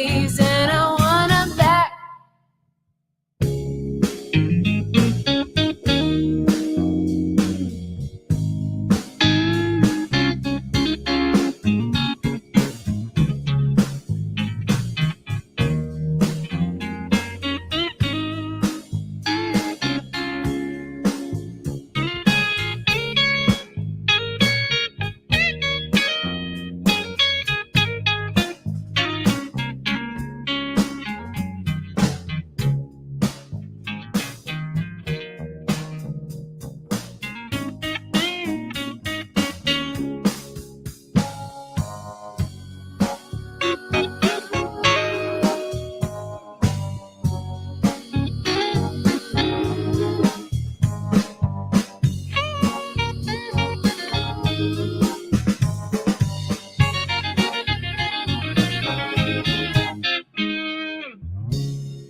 days, and I want 'em back.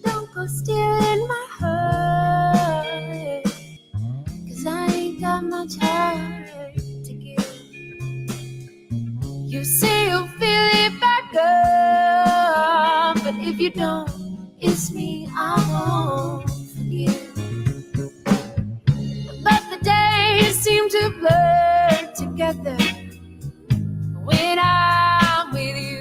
Don't go stealing my heart, 'cause I ain't got much heart to give. You say you'll fill it back up, but if you don't, it's me I won't forgive. But the days seem to blur together when I'm with you.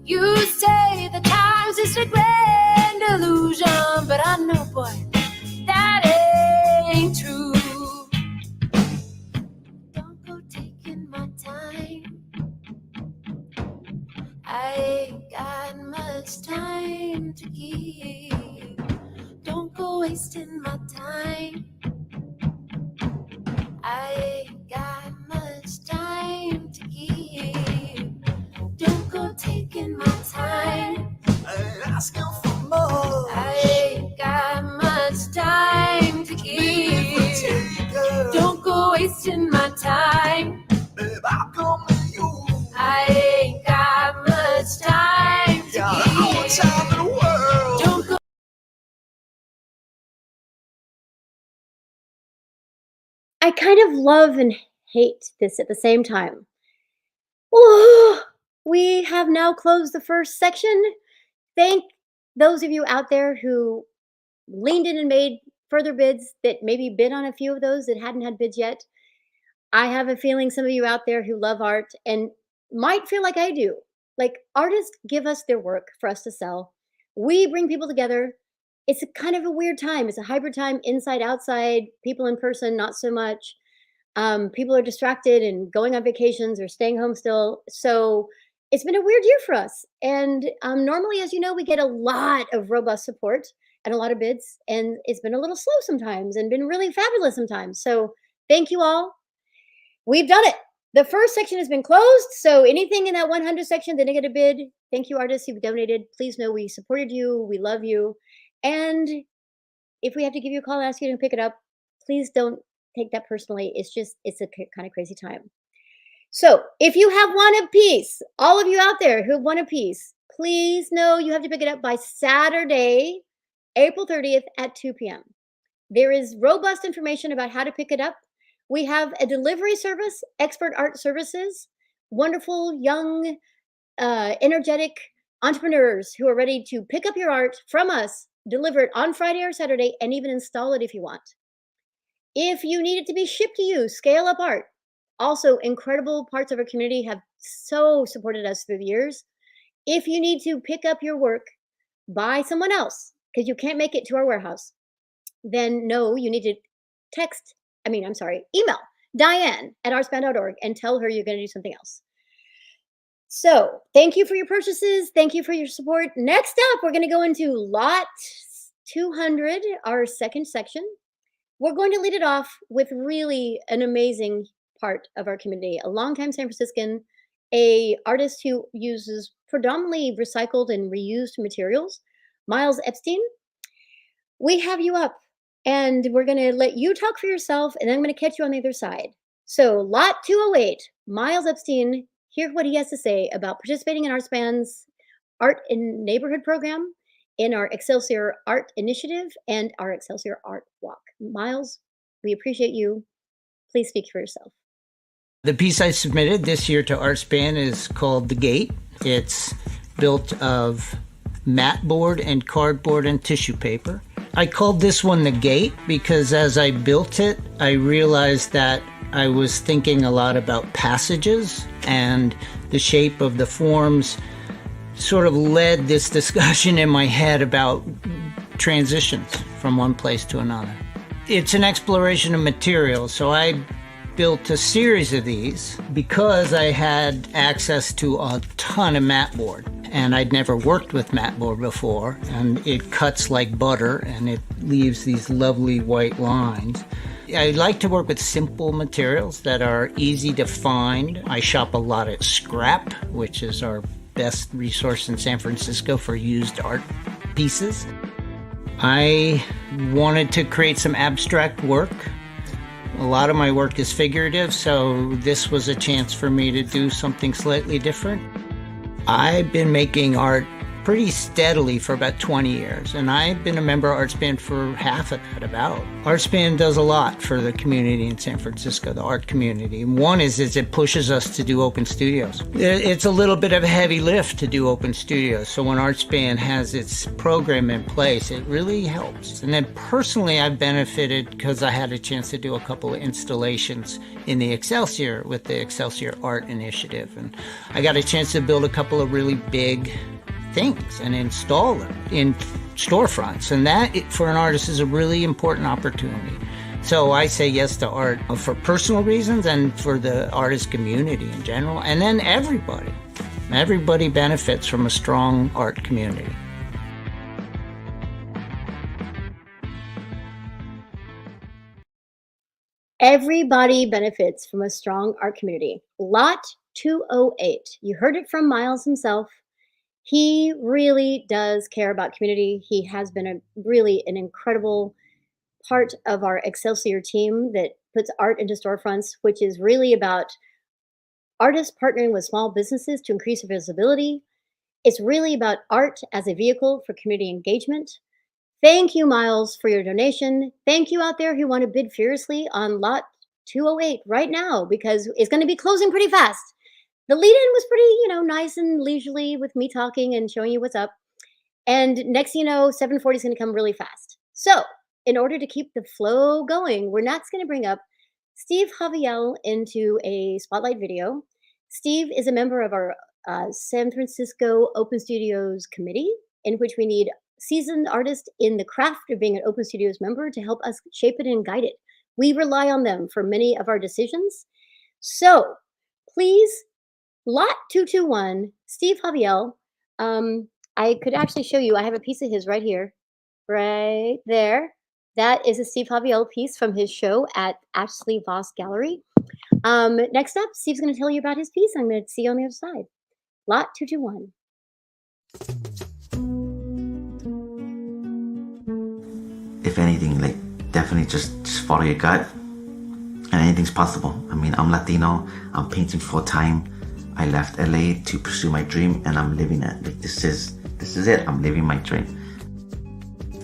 You say the time's just a grand illusion, but I know, boy, that ain't true. Don't go taking my time. I ain't got much time to give. Don't go wasting my time. I ain't got much time to give. Don't go taking my time.
I ain't asking for more.
I ain't got much time to give. Don't go wasting my time.
Babe, I'll come with you.
I ain't got much time to
Got all the
give.
time in the world.
Don't go.
I kind of love and hate this at the same time. Oh, we have now closed the first section. Thank those of you out there who leaned in and made further bids, that maybe bid on a few of those that hadn't had bids yet. I have a feeling some of you out there who love art and might feel like I do. Like, artists give us their work for us to sell. We bring people together. It's a kind of a weird time. It's a hybrid time, inside, outside, people in person, not so much. People are distracted and going on vacations or staying home still. So it's been a weird year for us. And normally, as you know, we get a lot of robust support and a lot of bids. And it's been a little slow sometimes and been really fabulous sometimes. So thank you all. We've done it. The first section has been closed. So anything in that 100 section that didn't get a bid, thank you, artists who've donated. Please know we supported you. We love you. And if we have to give you a call and ask you to pick it up, please don't take that personally. It's just, it's a kind of crazy time. So if you have one apiece, all of you out there who have one apiece, please know you have to pick it up by Saturday, April 30th at 2 p.m. There is robust information about how to pick it up. We have a delivery service, Expert Art Services, wonderful, young, energetic entrepreneurs who are ready to pick up your art from us, deliver it on Friday or Saturday, and even install it if you want. If you need it to be shipped to you, Scale Up Art. Also, incredible parts of our community have so supported us through the years. If you need to pick up your work by someone else, because you can't make it to our warehouse, then no, you need to email Diane at artspan.org and tell her you're going to do something else. So thank you for your purchases. Thank you for your support. Next up, we're going to go into lot 200, our second section. We're going to lead it off with really an amazing part of our community, a longtime San Franciscan, a artist who uses predominantly recycled and reused materials, Miles Epstein. We have you up, and we're going to let you talk for yourself, and then I'm going to catch you on the other side. So lot 208, Miles Epstein, hear what he has to say about participating in ArtSpan's Art in Neighborhood program, in our Excelsior Art Initiative, and our Excelsior Art Walk. Miles, we appreciate you. Please speak for yourself.
The piece I submitted this year to ArtSpan is called The Gate. It's built of mat board and cardboard and tissue paper. I called this one The Gate because as I built it, I realized that I was thinking a lot about passages, and the shape of the forms sort of led this discussion in my head about transitions from one place to another. It's an exploration of materials, so I built a series of these because I had access to a ton of mat board, and I'd never worked with mat board before, and it cuts like butter and it leaves these lovely white lines. I like to work with simple materials that are easy to find. I shop a lot at Scrap, which is our best resource in San Francisco for used art pieces. I wanted to create some abstract work. A lot of my work is figurative, so this was a chance for me to do something slightly different. I've been making art pretty steadily for about 20 years, and I've been a member of ArtSpan for half of that about. ArtSpan does a lot for the community in San Francisco, the art community. One is it pushes us to do open studios. It's a little bit of a heavy lift to do open studios, so when ArtSpan has its program in place, it really helps. And then personally, I've benefited because I had a chance to do a couple of installations in the Excelsior with the Excelsior Art Initiative, and I got a chance to build a couple of really big things and install them in storefronts, and that for an artist is a really important opportunity. So I say yes to art for personal reasons and for the artist community in general, and then everybody benefits from a strong art community.
Everybody benefits from a strong art community. Lot 208. You heard it from Miles himself. He really does care about community. He has been really an incredible part of our Excelsior team that puts art into storefronts, which is really about artists partnering with small businesses to increase visibility. It's really about art as a vehicle for community engagement. Thank you, Miles, for your donation. Thank you out there who want to bid fiercely on lot 208 right now, because it's going to be closing pretty fast. The lead-in was pretty, nice and leisurely with me talking and showing you what's up. And next thing you know, 740 is going to come really fast. So in order to keep the flow going, we're next going to bring up Steve Javier into a spotlight video. Steve is a member of our San Francisco Open Studios committee, in which we need seasoned artists in the craft of being an Open Studios member to help us shape it and guide it. We rely on them for many of our decisions. So please, Lot 221, Steve Javier. I could actually show you. I have a piece of his right here, right there. That is a Steve Javier piece from his show at Ashley Voss Gallery. Next up, Steve's going to tell you about his piece. I'm going to see you on the other side. Lot 221.
If anything, definitely just follow your gut, and anything's possible. I mean, I'm Latino. I'm painting full time. I left LA to pursue my dream, and I'm living it. This is it. I'm living my dream.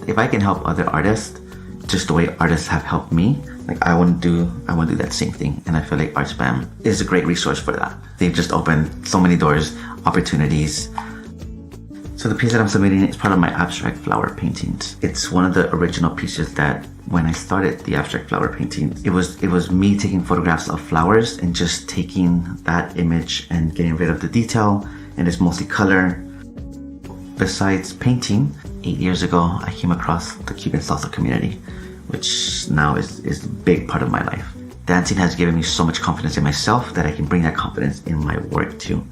If I can help other artists, just the way artists have helped me, I want to do that same thing. And I feel like ArtSpan is a great resource for that. They've just opened so many doors, opportunities. So the piece that I'm submitting is part of my abstract flower paintings. It's one of the original pieces that when I started the abstract flower painting, it was me taking photographs of flowers and just taking that image and getting rid of the detail, and it's mostly color. Besides painting, 8 years ago, I came across the Cuban salsa community, which now is a big part of my life. Dancing has given me so much confidence in myself that I can bring that confidence in my work too.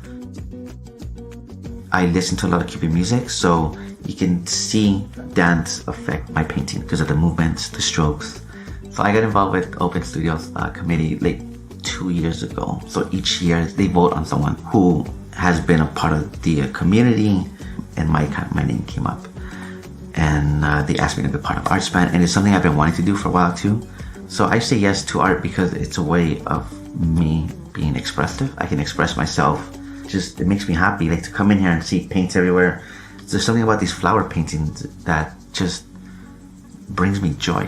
I listen to a lot of Cuban music, so you can see dance affect my painting because of the movements, the strokes. So I got involved with Open Studios committee 2 years ago. So each year they vote on someone who has been a part of the community, and my name came up. And they asked me to be part of ArtSpan, and it's something I've been wanting to do for a while too. So I say yes to art because it's a way of me being expressive. I can express myself. It makes me happy, to come in here and see paints everywhere. There's something about these flower paintings that just brings me joy.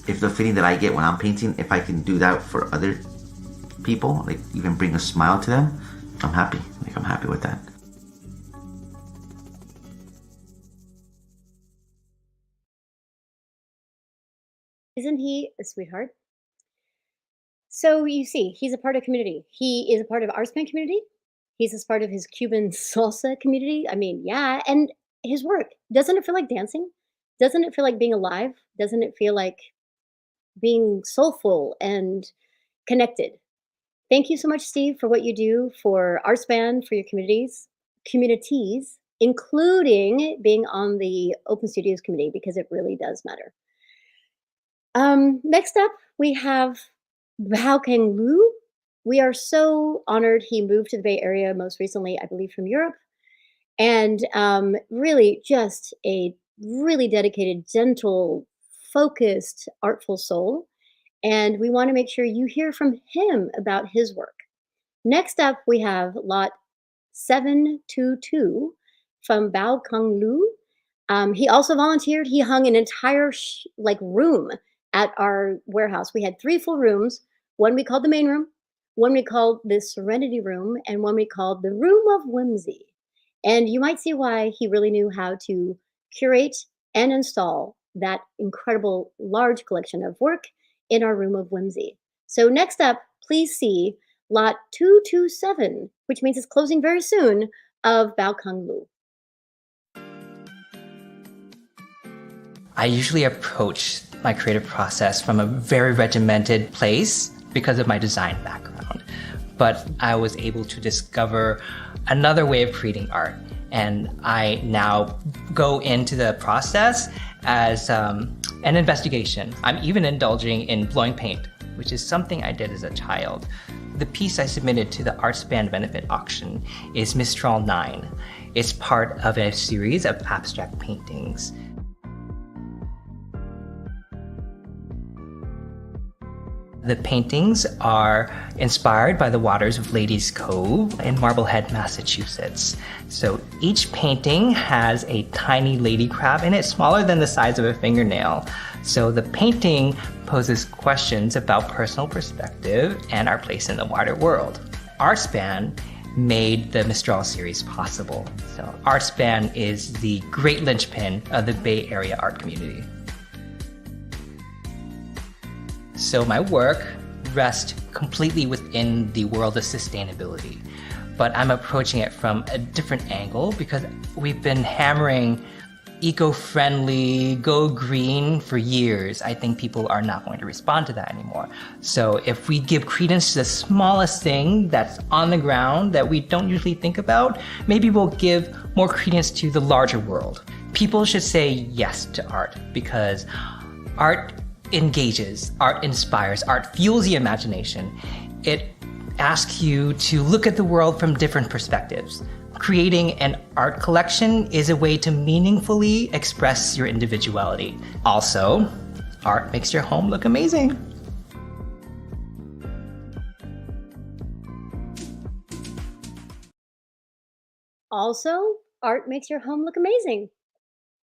If the feeling that I get when I'm painting, if I can do that for other people, like even bring a smile to them, I'm happy. Like I'm happy with that.
Isn't he a sweetheart? So you see, he's a part of community. He is a part of ArtSpan community. He's a part of his Cuban salsa community. I mean, yeah, and his work. Doesn't it feel like dancing? Doesn't it feel like being alive? Doesn't it feel like being soulful and connected? Thank you so much, Steve, for what you do for ArtSpan, for your communities, including being on the Open Studios committee, because it really does matter. Next up, we have Bao Keng Lu. We are so honored he moved to the Bay Area most recently, I believe, from Europe. And really just a really dedicated, gentle, focused, artful soul. And we want to make sure you hear from him about his work. Next up, we have lot 722 from Bao Keng Lu. He also volunteered. He hung an entire room at our warehouse. We had 3 full rooms. One we called the main room, one we called the Serenity Room, and one we called the Room of Whimsy. And you might see why he really knew how to curate and install that incredible large collection of work in our Room of Whimsy. So next up, please see lot 227, which means it's closing very soon, of Bao Keng Lu.
I usually approach my creative process from a very regimented place because of my design background. But I was able to discover another way of creating art. And I now go into the process as an investigation. I'm even indulging in blowing paint, which is something I did as a child. The piece I submitted to the ArtSpan benefit auction is Mistral 9. It's part of a series of abstract paintings. The paintings are inspired by the waters of Ladies Cove in Marblehead, Massachusetts. So each painting has a tiny lady crab in it, smaller than the size of a fingernail. So the painting poses questions about personal perspective and our place in the wider world. ArtSpan made the Mistral series possible. So ArtSpan is the great linchpin of the Bay Area art community. So my work rests completely within the world of sustainability, but I'm approaching it from a different angle because we've been hammering eco-friendly, go green for years. I think people are not going to respond to that anymore. So if we give credence to the smallest thing that's on the ground that we don't usually think about, maybe we'll give more credence to the larger world. People should say yes to art because art engages, art inspires, art fuels the imagination. It asks you to look at the world from different perspectives. Creating an art collection is a way to meaningfully express your individuality. Also, art makes your home look amazing.
Also, art makes your home look amazing.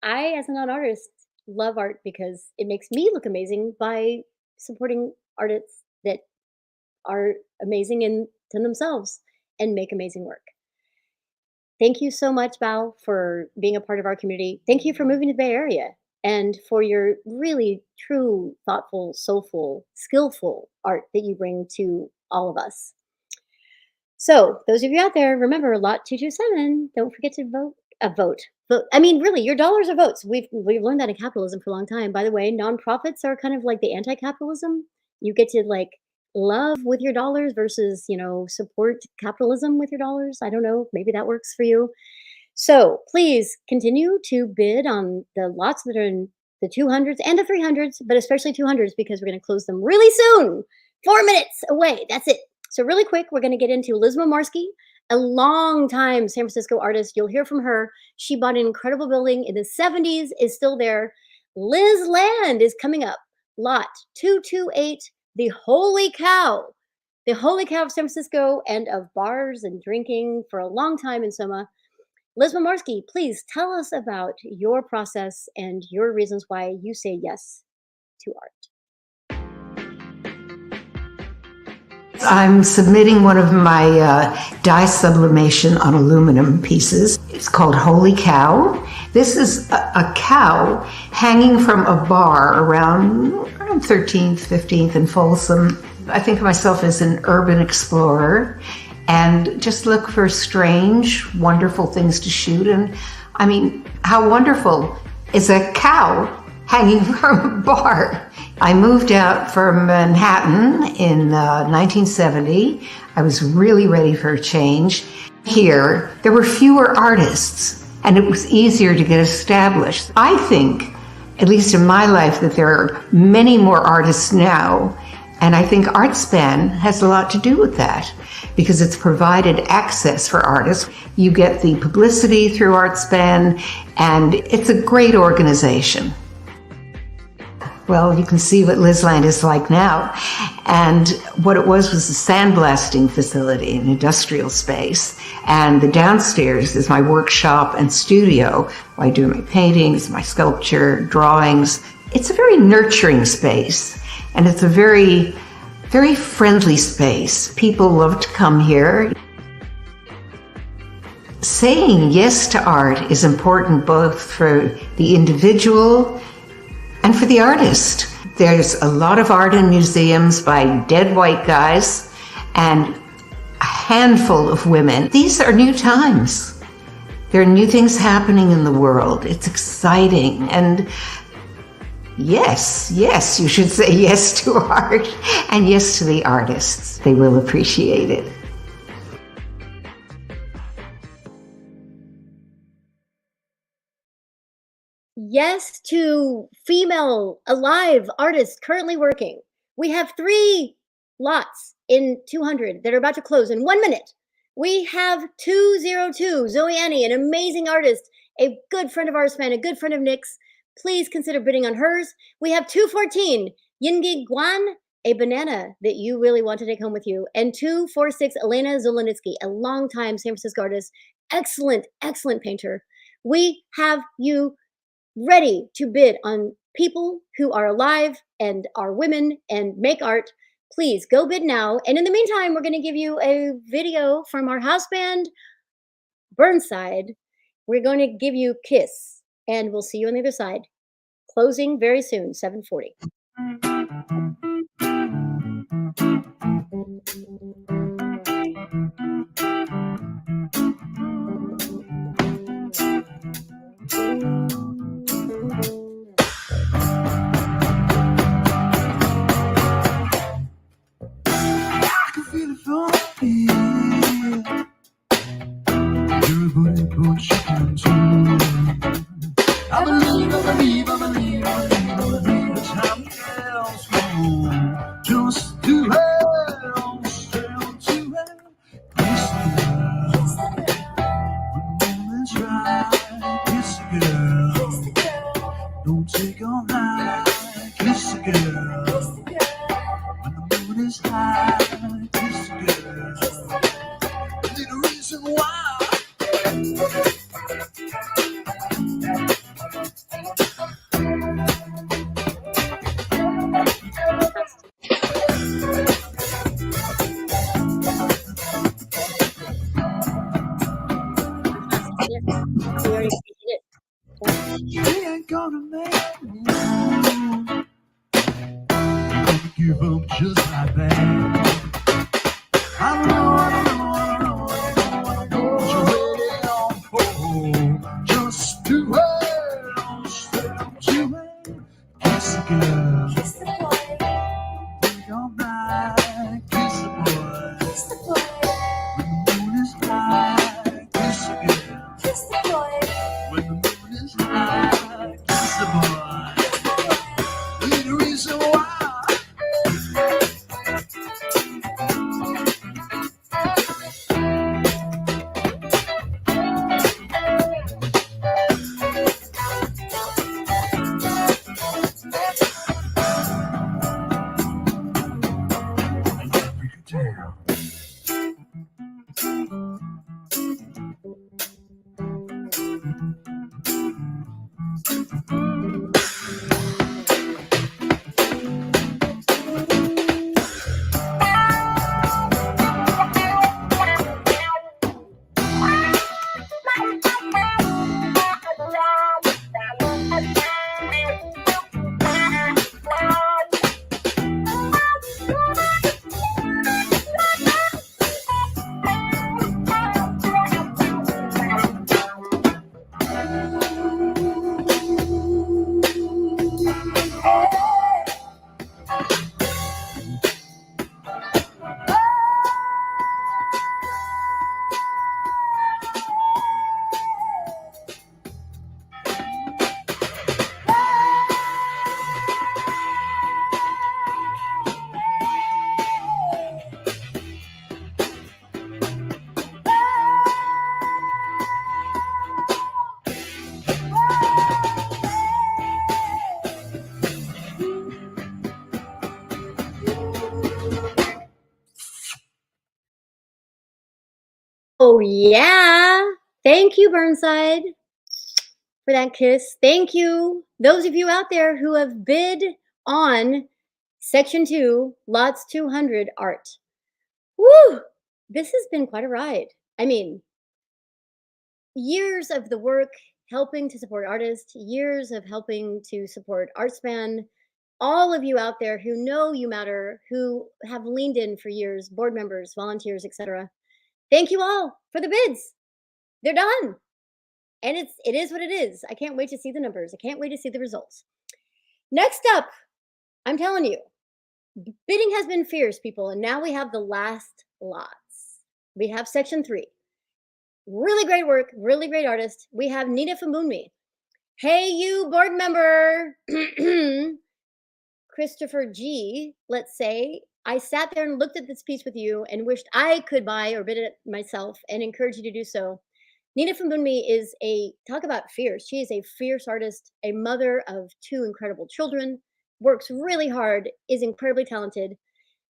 I, as a non-artist, love art because it makes me look amazing by supporting artists that are amazing in themselves and make amazing work. Thank you so much, Bao, for being a part of our community. Thank you for moving to the Bay Area and for your really true, thoughtful, soulful, skillful art that you bring to all of us. So those of you out there, remember lot 227, don't forget to vote. Vote. I mean, really, your dollars are votes. We've learned that in capitalism for a long time. By the way, nonprofits are kind of like the anti-capitalism. You get to like love with your dollars versus, support capitalism with your dollars. I don't know. Maybe that works for you. So please continue to bid on the lots that are in the 200s and the 300s, but especially 200s because we're going to close them really soon. 4 minutes away. That's it. So really quick, we're going to get into Liz Momarski, a long-time San Francisco artist. You'll hear from her. She bought an incredible building in the 70s, is still there. Liz Land is coming up. Lot 228, the Holy Cow. The Holy Cow of San Francisco and of bars and drinking for a long time in Soma. Liz Momarski, please tell us about your process and your reasons why you say yes to art.
I'm submitting one of my dye sublimation on aluminum pieces. It's called Holy Cow. This is a cow hanging from a bar around 13th, 15th and Folsom. I think of myself as an urban explorer and just look for strange, wonderful things to shoot. And I mean, how wonderful is a cow hanging from a bar? I moved out from Manhattan in 1970. I was really ready for a change. Here, there were fewer artists, and it was easier to get established. I think, at least in my life, that there are many more artists now, and I think ArtSpan has a lot to do with that, because it's provided access for artists. You get the publicity through ArtSpan, and it's a great organization. Well, you can see what Lizland is like now. And what it was a sandblasting facility, an industrial space. And the downstairs is my workshop and studio. Where I do my paintings, my sculpture, drawings. It's a very nurturing space. And it's a very, very friendly space. People love to come here. Saying yes to art is important both for the individual and for the artist. There's a lot of art in museums by dead white guys and a handful of women. These are new times. There are new things happening in the world. It's exciting. And yes, you should say yes to art and yes to the artists. They will appreciate it.
Yes to female alive artists currently working. We have 3 lots in 200 that are about to close in 1 minute. We have 202, Zoe Annie, an amazing artist, a good friend of ArtSpan, a good friend of Nick's. Please consider bidding on hers. We have 214, Yingi Guan, a banana that you really want to take home with you. And 246, Elena Zolonitsky, a longtime San Francisco artist, excellent, excellent painter. We have you ready to bid on people who are alive and are women and make art. Please go bid now. And in the meantime, we're going to give you a video from our house band, Burnside. We're going to give you Kiss, and we'll see you on the other side. Closing very soon, 7:40. Oh, yeah. Thank you, Burnside, for that kiss. Thank you. Those of you out there who have bid on Section 2, Lots 200 art. Woo! This has been quite a ride. I mean, years of the work helping to support artists, years of helping to support ArtSpan, all of you out there who know you matter, who have leaned in for years, board members, volunteers, etc. Thank you all for the bids. They're done. And it is what it is. I can't wait to see the numbers. I can't wait to see the results. Next up, I'm telling you, bidding has been fierce, people, and now we have the last lots. We have Section 3. Really great work, really great artist. We have Nina Fambunmi. Hey, you board member, Christopher G, let's say. I sat there and looked at this piece with you and wished I could buy or bid it myself and encourage you to do so. Nina Fambunmi is talk about fierce. She is a fierce artist, a mother of 2 incredible children, works really hard, is incredibly talented.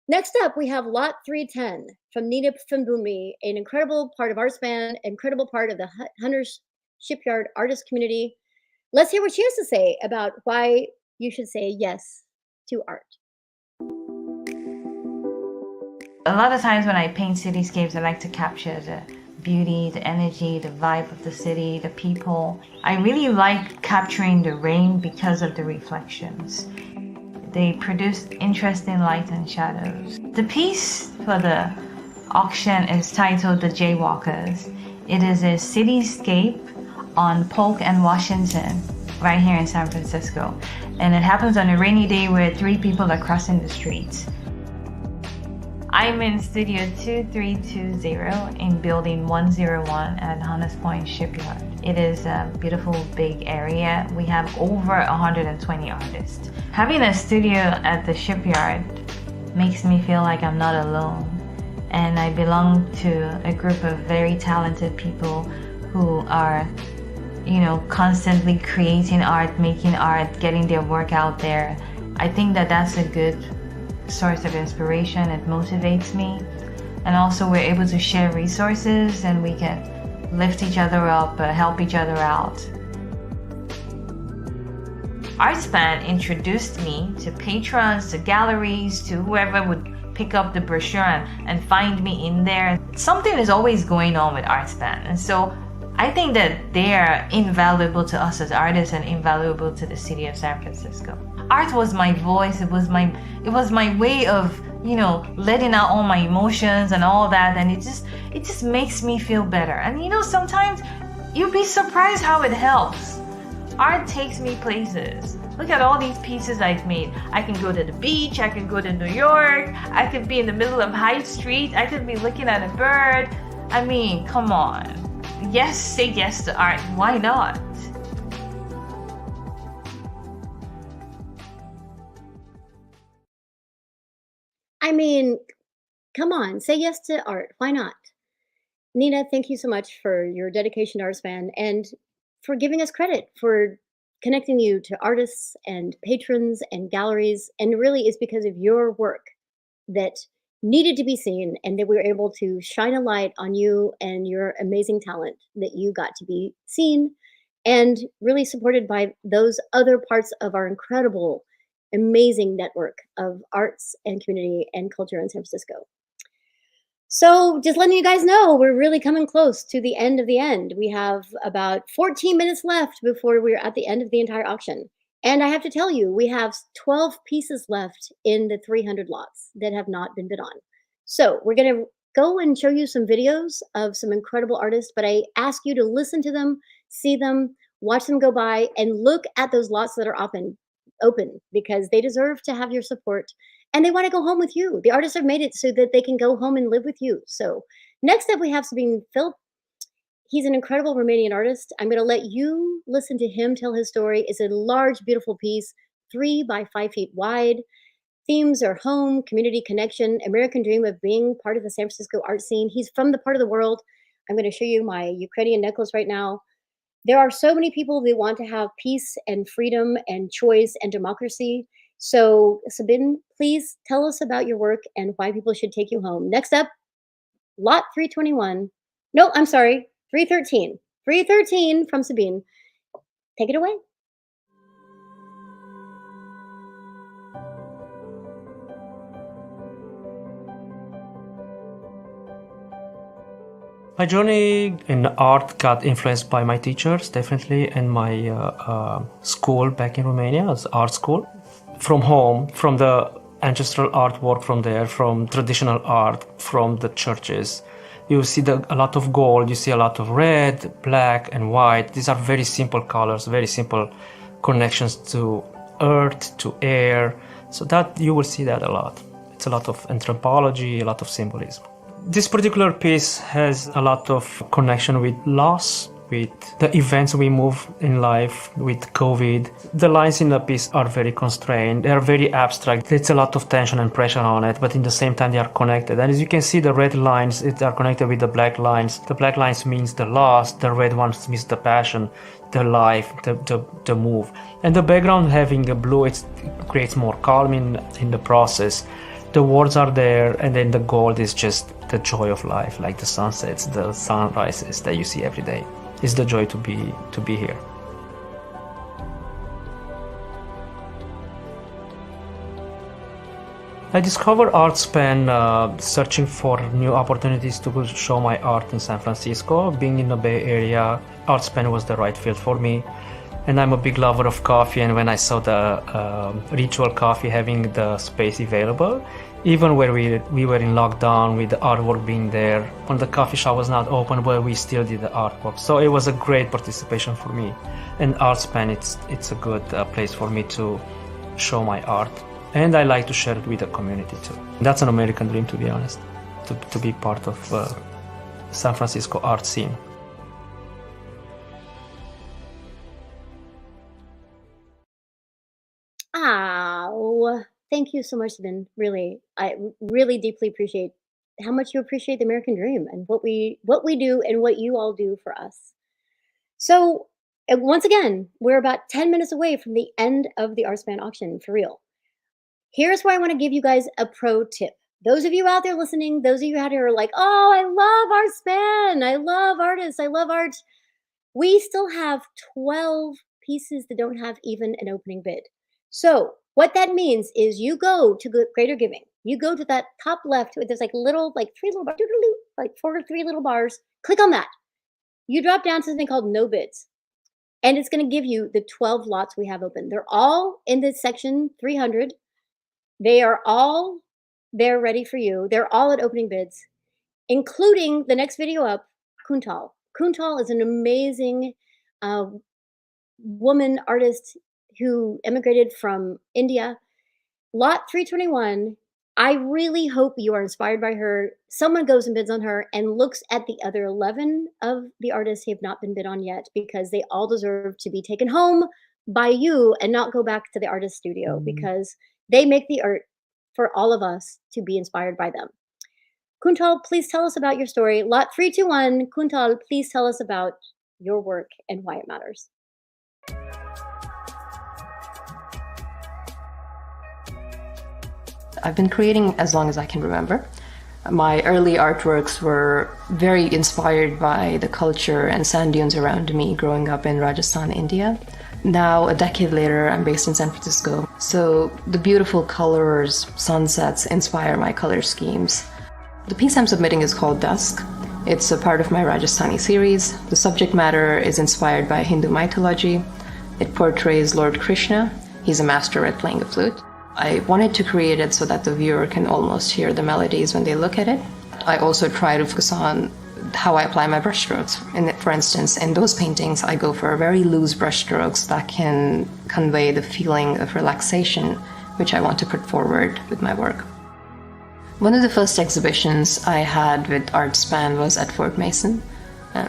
Next up, we have Lot 310 from Nina Fambunmi, an incredible part of ArtSpan, incredible part of the Hunters Shipyard artist community. Let's hear what she has to say about why you should say yes to art.
A lot of times when I paint cityscapes, I like to capture the beauty, the energy, the vibe of the city, the people. I really like capturing the rain because of the reflections. They produce interesting light and shadows. The piece for the auction is titled The Jaywalkers. It is a cityscape on Polk and Washington, right here in San Francisco. And it happens on a rainy day where 3 people are crossing the streets. I'm in Studio 2320 in Building 101 at Hunters Point Shipyard. It is a beautiful big area. We have over 120 artists. Having a studio at the shipyard makes me feel like I'm not alone. And I belong to a group of very talented people who are, constantly creating art, making art, getting their work out there. I think that that's a good source of inspiration. It motivates me, and also we're able to share resources and we can lift each other up, help each other out. ArtSpan introduced me to patrons, to galleries, to whoever would pick up the brochure and find me in there. Something is always going on with ArtSpan, and so I think that they are invaluable to us as artists and invaluable to the city of San Francisco. Art was my voice. It was my way of, letting out all my emotions and all that, and it just makes me feel better. And sometimes you'll be surprised how it helps. Art takes me places. Look at all these pieces I've made. I can go to the beach, I can go to New York, I could be in the middle of Hyde Street, I could be looking at a bird. I mean, come on. Yes, say yes to art. Why not?
I mean, come on, say yes to art. Why not? Nina, thank you so much for your dedication to ArtSpan and for giving us credit for connecting you to artists and patrons and galleries. And really, it's because of your work that needed to be seen and that we were able to shine a light on you and your amazing talent that you got to be seen and really supported by those other parts of our incredible, amazing network of arts and community and culture in San Francisco. So just letting you guys know, we're really coming close to the end of the end. We have about 14 minutes left before we're at the end of the entire auction. And I have to tell you, we have 12 pieces left in the 300 lots that have not been bid on. So we're going to go and show you some videos of some incredible artists, but I ask you to listen to them, see them, watch them go by, and look at those lots that are open because they deserve to have your support and they want to go home with you. The artists have made it so that they can go home and live with you. So next up, we have Sabine Philp. He's an incredible Romanian artist. I'm going to let you listen to him tell his story. It's a large, beautiful piece, 3 by 5 feet wide. Themes are home, community connection, American dream of being part of the San Francisco art scene. He's from the part of the world. I'm going to show you my Ukrainian necklace right now. There are so many people that want to have peace and freedom and choice and democracy. So Sabine, please tell us about your work and why people should take you home. Next up, Lot 321 No, I'm sorry. 313. 313 from Sabine. Take it away.
My journey in art got influenced by my teachers, definitely, and my school back in Romania, as art school. From home, from the ancestral artwork from there, from traditional art, from the churches, you see a lot of gold, you see a lot of red, black, and white. These are very simple colors, very simple connections to earth, to air. So that you will see that a lot. It's a lot of anthropology, a lot of symbolism. This particular piece has a lot of connection with loss, with the events we move in life, with COVID. The lines in the piece are very constrained. They are very abstract. There's a lot of tension and pressure on it, but in the same time they are connected. And as you can see, the red lines are connected with the black lines. The black lines means the loss, the red ones means the passion, the life, the move. And the background having a blue, it creates more calm in the process. The words are there, and then the gold is just the joy of life, like the sunsets, the sunrises that you see every day. It's the joy to be here. I discovered ArtSpan searching for new opportunities to show my art in San Francisco. Being in the Bay Area, ArtSpan was the right field for me. And I'm a big lover of coffee, and when I saw the Ritual Coffee having the space available, even where we were in lockdown with the artwork being there, when the coffee shop was not open, but we still did the artwork. So it was a great participation for me. And ArtSpan, it's a good place for me to show my art. And I like to share it with the community too. That's an American dream, to be honest, to be part of San Francisco art scene.
Oh, thank you so much, Sabine. Really, I really deeply appreciate how much you appreciate the American dream and what we do and what you all do for us. So, once again, we're about 10 minutes away from the end of the ArtSpan auction, for real. Here's where I want to give you guys a pro tip. Those of you out there listening, those of you out here are like, oh, I love ArtSpan. I love artists. I love art. We still have 12 pieces that don't have even an opening bid. So what that means is you go to Greater Giving. You go to that top left, there's like three little bars, like 4 or 3 little bars. Click on that. You drop down to something called no bids. And it's going to give you the 12 lots we have open. They're all in this section 300. They are all there ready for you. They're all at opening bids, including the next video up, Kuntal. Kuntal is an amazing woman artist who immigrated from India. Lot 321, I really hope you are inspired by her. Someone goes and bids on her and looks at the other 11 of the artists who have not been bid on yet, because they all deserve to be taken home by you and not go back to the artist studio, because they make the art for all of us to be inspired by them. Kuntal, please tell us about your story. Lot 321, Kuntal, please tell us about your work and why it matters.
I've been creating as long as I can remember. My early artworks were very inspired by the culture and sand dunes around me growing up in Rajasthan, India. Now, a decade later, I'm based in San Francisco. So the beautiful colors, sunsets inspire my color schemes. The piece I'm submitting is called Dusk. It's a part of my Rajasthani series. The subject matter is inspired by Hindu mythology. It portrays Lord Krishna. He's a master at playing the flute. I wanted to create it so that the viewer can almost hear the melodies when they look at it. I also try to focus on how I apply my brushstrokes. For instance, in those paintings, I go for very loose brushstrokes that can convey the feeling of relaxation, which I want to put forward with my work. One of the first exhibitions I had with ArtSpan was at Fort Mason.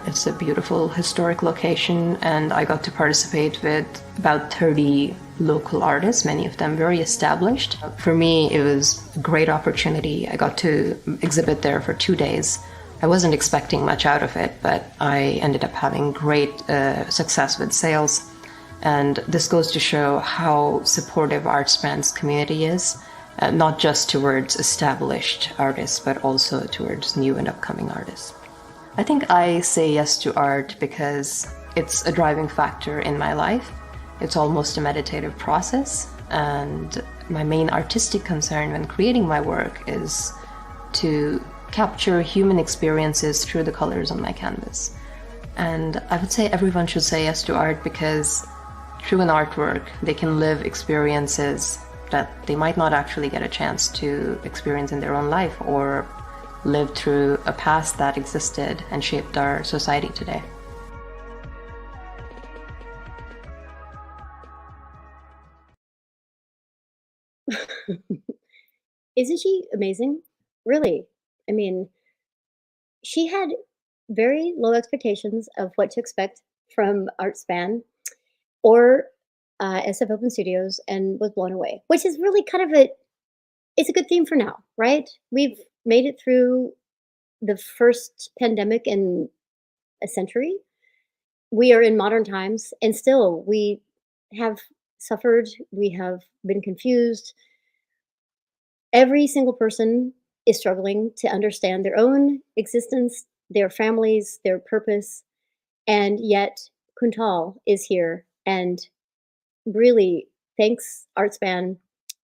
It's a beautiful historic location, and I got to participate with about 30 local artists, many of them very established. For me, it was a great opportunity. I got to exhibit there for 2 days. I wasn't expecting much out of it, but I ended up having great success with sales. And this goes to show how supportive ArtSpan's community is, not just towards established artists, but also towards new and upcoming artists. I think I say yes to art because it's a driving factor in my life. It's almost a meditative process, and my main artistic concern when creating my work is to capture human experiences through the colors on my canvas. And I would say everyone should say yes to art because through an artwork, they can live experiences that they might not actually get a chance to experience in their own life or live through a past that existed and shaped our society today.
Isn't she amazing? Really. I mean, she had very low expectations of what to expect from ArtSpan or SF Open Studios and was blown away, which is really kind of it's a good theme for now, right? We've made it through the first pandemic in a century. We are in modern times, and still we have suffered, we have been confused. Every single person is struggling to understand their own existence, their families, their purpose, and yet Kuntal is here and really thanks ArtSpan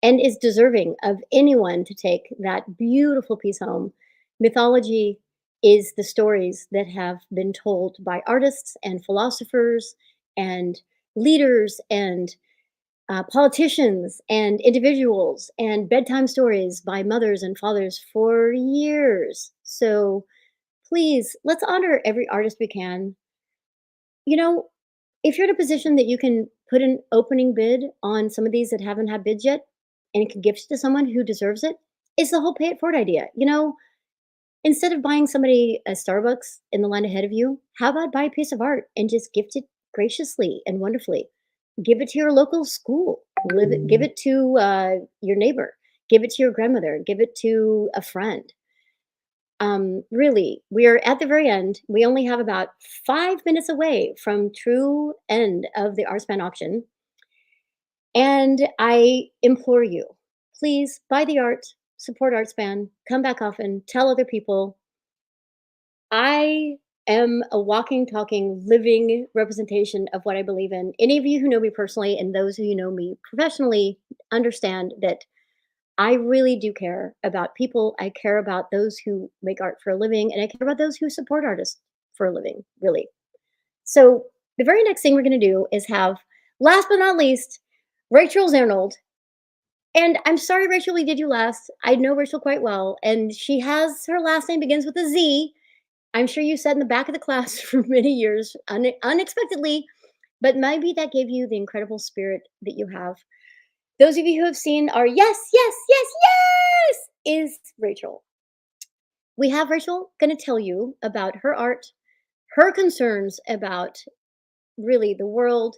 and is deserving of anyone to take that beautiful piece home. Mythology is the stories that have been told by artists and philosophers and leaders and politicians and individuals and bedtime stories by mothers and fathers for years. So please, let's honor every artist we can. You know, if you're in a position that you can put an opening bid on some of these that haven't had bids yet and can gift it to someone who deserves it, it's the whole pay it forward idea. You know, instead of buying somebody a Starbucks in the line ahead of you, how about buy a piece of art and just gift it graciously and wonderfully? Give it to your local school. Give it to your neighbor. Give it to your grandmother. Give it to a friend. Really, we are at the very end. We only have about 5 minutes away from true end of the ArtSpan auction. And I implore you, please buy the art, support ArtSpan, come back often, tell other people. I am a walking, talking, living representation of what I believe in. Any of you who know me personally and those who know me professionally understand that I really do care about people. I care about those who make art for a living, and I care about those who support artists for a living, really. So the very next thing we're going to do is have, last but not least, Rachel Zernold. And I'm sorry, Rachel, we did you last. I know Rachel quite well, and she has her last name begins with a Z. I'm sure you sat in the back of the class for many years, unexpectedly, but maybe that gave you the incredible spirit that you have. Those of you who have seen our yes, yes, yes, yes is Rachel. We have Rachel going to tell you about her art, her concerns about really the world,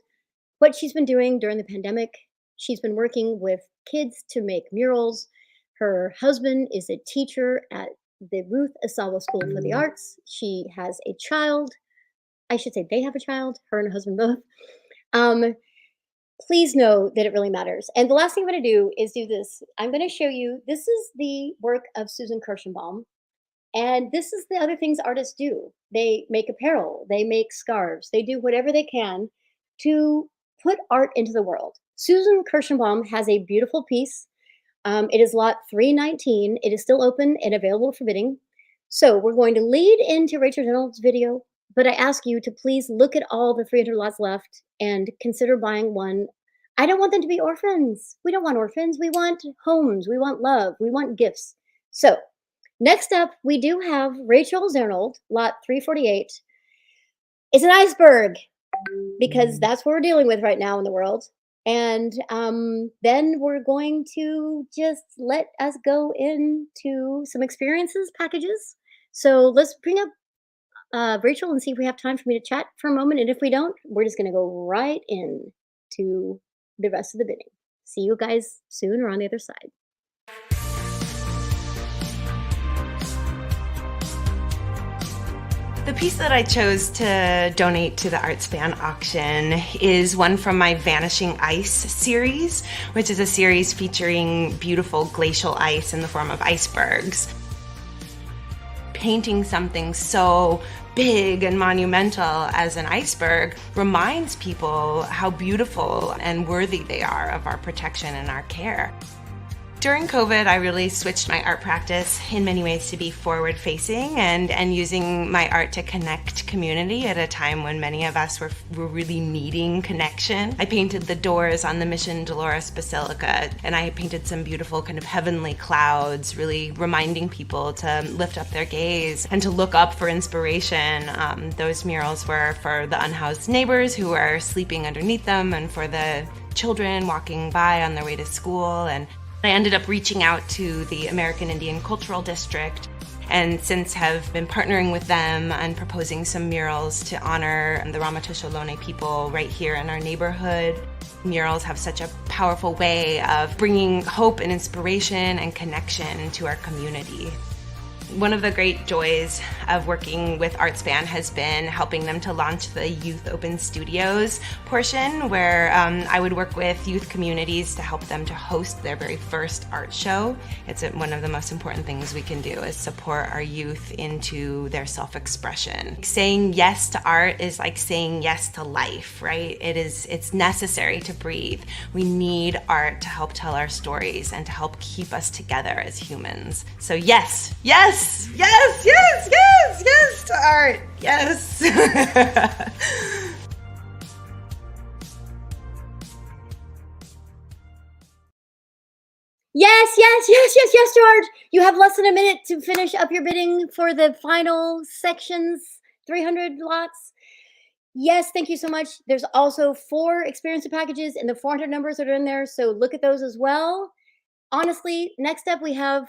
what she's been doing during the pandemic. She's been working with kids to make murals. Her husband is a teacher at the Ruth Asawa School for the Arts. She has a child. I should say they have a child, her and her husband both. Please know that it really matters. And the last thing I'm going to do is do this. I'm going to show you, this is the work of Susan Kirschenbaum. And this is the other things artists do. They make apparel, they make scarves, they do whatever they can to put art into the world. Susan Kirschenbaum has a beautiful piece. It is lot 319. It is still open and available for bidding. So we're going to lead into Rachel Reynolds' video, but I ask you to please look at all the 300 lots left and consider buying one. I don't want them to be orphans. We don't want orphans. We want homes. We want love. We want gifts. So next up, we do have Rachel Zernold, lot 348. It's an iceberg because that's what we're dealing with right now in the world. And then we're going to just let us go into some experiences packages. So let's bring up Rachel and see if we have time for me to chat for a moment. And if we don't, we're just going to go right in to the rest of the bidding. See you guys soon or on the other side.
The piece that I chose to donate to the ArtSpan auction is one from my Vanishing Ice series, which is a series featuring beautiful glacial ice in the form of icebergs. painting something so big and monumental as an iceberg reminds people how beautiful and worthy they are of our protection and our care. During COVID, I really switched my art practice in many ways to be forward-facing and using my art to connect community at a time when many of us were really needing connection. I painted the doors on the Mission Dolores Basilica, and I painted some beautiful kind of heavenly clouds, really reminding people to lift up their gaze and to look up for inspiration. Those murals were for the unhoused neighbors who are sleeping underneath them and for the children walking by on their way to school. And I ended up reaching out to the American Indian Cultural District and since have been partnering with them and proposing some murals to honor the Ramaytush Ohlone people right here in our neighborhood. Murals have such a powerful way of bringing hope and inspiration and connection to our community. One of the great joys of working with ArtSpan has been helping them to launch the Youth Open Studios portion, where I would work with youth communities to help them to host their very first art show. It's one of the most important things we can do is support our youth into their self-expression. Saying yes to art is like saying yes to life, right? It's necessary to breathe. We need art to help tell our stories and to help keep us together as humans. So yes, yes, yes, yes, yes, yes to art, yes.
Yes, yes, yes, yes, yes, George. You have less than a minute to finish up your bidding for the final sections, 300 lots. Yes, thank you so much. There's also 4 experience packages and the 400 numbers that are in there, so look at those as well. Honestly, next up we have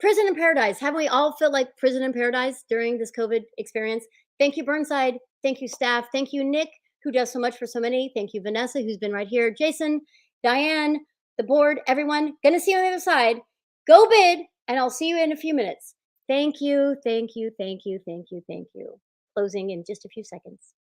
Prison in Paradise. Haven't we all felt like prison in paradise during this COVID experience? Thank you, Burnside. Thank you, staff. Thank you, Nick, who does so much for so many. Thank you, Vanessa, who's been right here. Jason, Diane, the board, everyone. Gonna see you on the other side. Go bid, and I'll see you in a few minutes. Thank you, thank you, thank you, thank you, thank you. Closing in just a few seconds.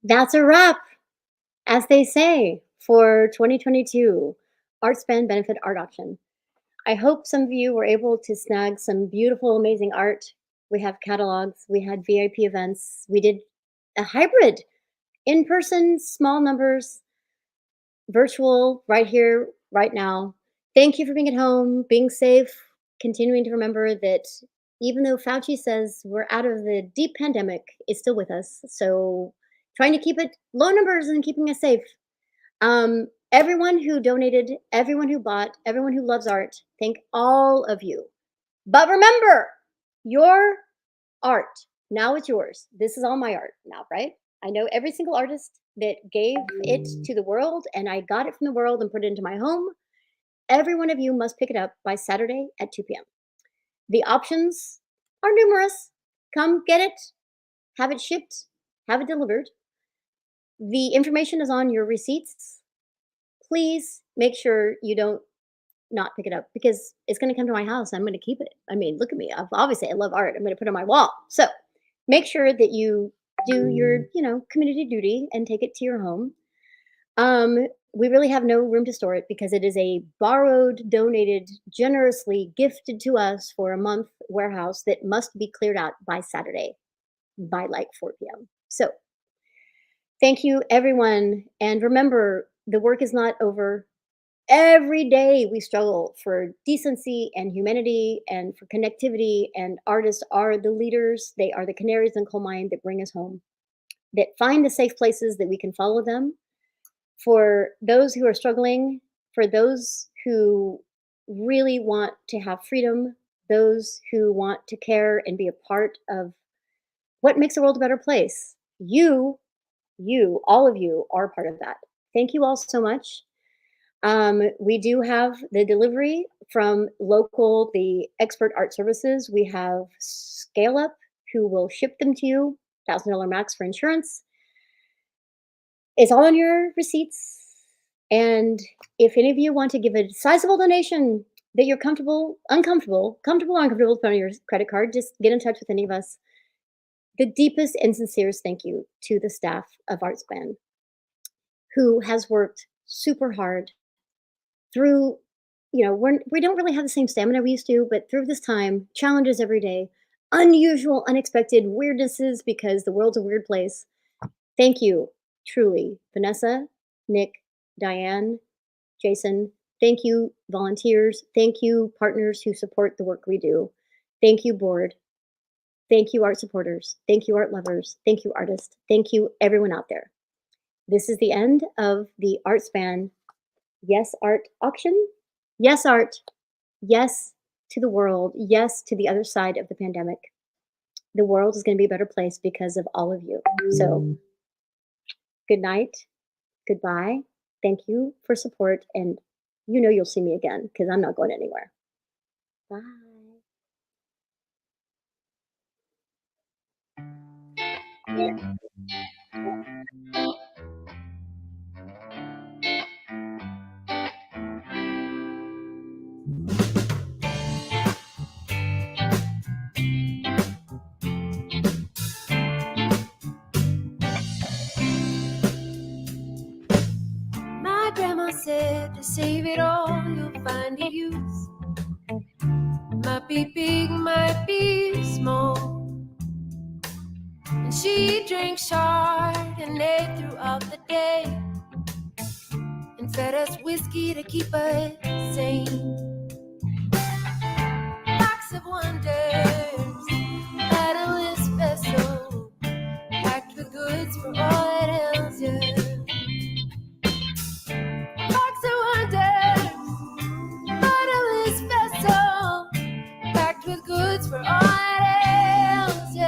That's a wrap, as they say, for 2022 ArtSpan Benefit Art Auction. I hope some of you were able to snag some beautiful, amazing art. We have catalogs, we had VIP events, we did a hybrid, in-person, small numbers, virtual, right here, right now. Thank you for being at home, being safe, continuing to remember that even though Fauci says we're out of the deep pandemic, it's still with us. So trying to keep it low numbers and keeping us safe. Everyone who donated, everyone who bought, everyone who loves art, thank all of you. But remember, your art, now it's yours. This is all my art now, right? I know every single artist that gave it to the world, and I got it from the world and put it into my home. Every one of you must pick it up by Saturday at 2 p.m. The options are numerous. Come get it, have it shipped, have it delivered. The information is on your receipts. Please make sure you don't not pick it up because it's going to come to my house. I'm going to keep it. I mean, look at me. Obviously, I love art. I'm going to put it on my wall. So make sure that you do your, community duty and take it to your home. We really have no room to store it because it is a borrowed, donated, generously gifted to us for a month warehouse that must be cleared out by Saturday by like 4 p.m. So thank you, everyone. And remember, the work is not over. Every day we struggle for decency and humanity and for connectivity, and artists are the leaders. They are the canaries in the coal mine that bring us home, that find the safe places that we can follow them. For those who are struggling, for those who really want to have freedom, those who want to care and be a part of what makes the world a better place, you, all of you are part of that. Thank you all so much. We do have the delivery from the expert art services. We have Scale Up who will ship them to you, $1,000 max for insurance. It's all on your receipts. And if any of you want to give a sizable donation that you're comfortable or uncomfortable to put on your credit card, just get in touch with any of us. The deepest and sincerest thank you to the staff of ArtSpan, who has worked super hard through, we don't really have the same stamina we used to, but through this time, challenges every day, unusual, unexpected weirdnesses because the world's a weird place. Thank you, truly, Vanessa, Nick, Diane, Jason. Thank you, volunteers. Thank you, partners who support the work we do. Thank you, board. Thank you, art supporters. Thank you, art lovers. Thank you, artists. Thank you, everyone out there. This is the end of the ArtSpan Yes Art auction. Yes, art. Yes to the world. Yes to the other side of the pandemic. The world is going to be a better place because of all of you. So good night. Goodbye. Thank you for support. And you'll see me again because I'm not going anywhere. Bye.
My grandma said to save it all, you'll find a use. Might be big, might be small. And she drank Chardonnay throughout the day and fed us whiskey to keep us sane. Box of wonders, bottomless vessel, packed with goods for all that ails you. Box of wonders, bottomless vessel, packed with goods for all that ails you.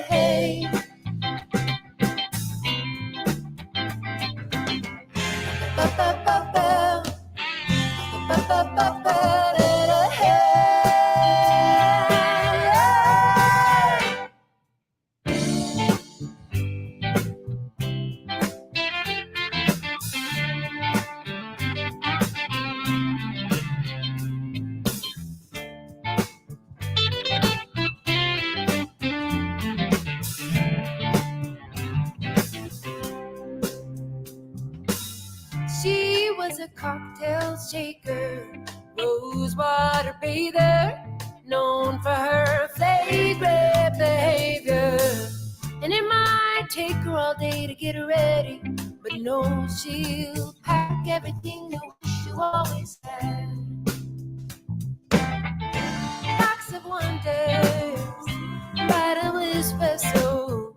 Hey. cocktail shaker, rosewater bather, known for her flagrant behavior. And it might take her all day to get ready, but no, she'll pack everything the way she always had. Box of wonders, bottomless vessel,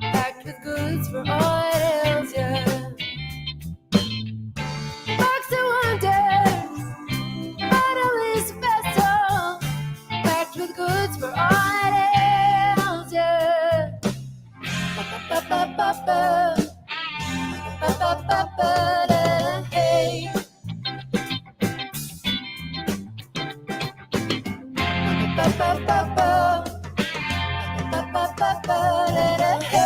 packed with goods for all it ails ya. Box of wonders, bottomless vessel, packed with goods for all it ails ya. Ba-ba-ba-ba-ba, ba-ba-ba-ba-da, hey. Ba-ba-ba-ba, ba-ba-ba-ba-da, hey.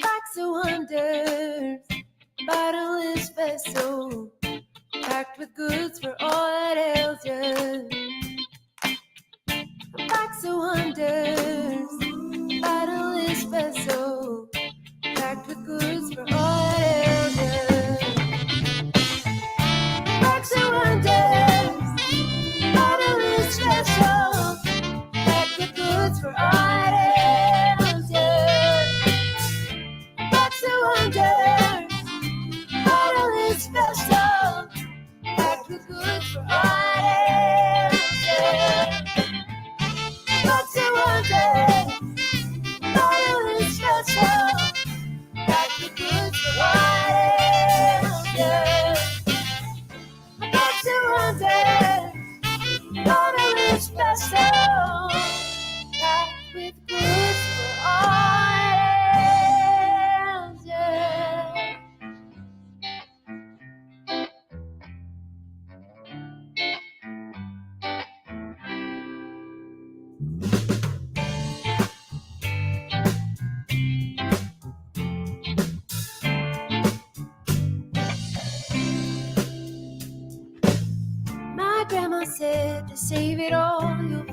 Box of wonders, bottomless vessel, packed with goods for all that ails ya. A box of wonders, bottomless vessel, packed with goods for all that ails ya. Box of wonders, bottomless vessel, packed with goods for all that ails ya. Box of wonders, bottomless vessel, packed with goods for all that ails ya. Box of wonders, bottomless vessel, packed with goods for all that ails ya. Box of wonders, bottomless vessel, packed with goods for all that ails ya. My grandma said to save it all, you'll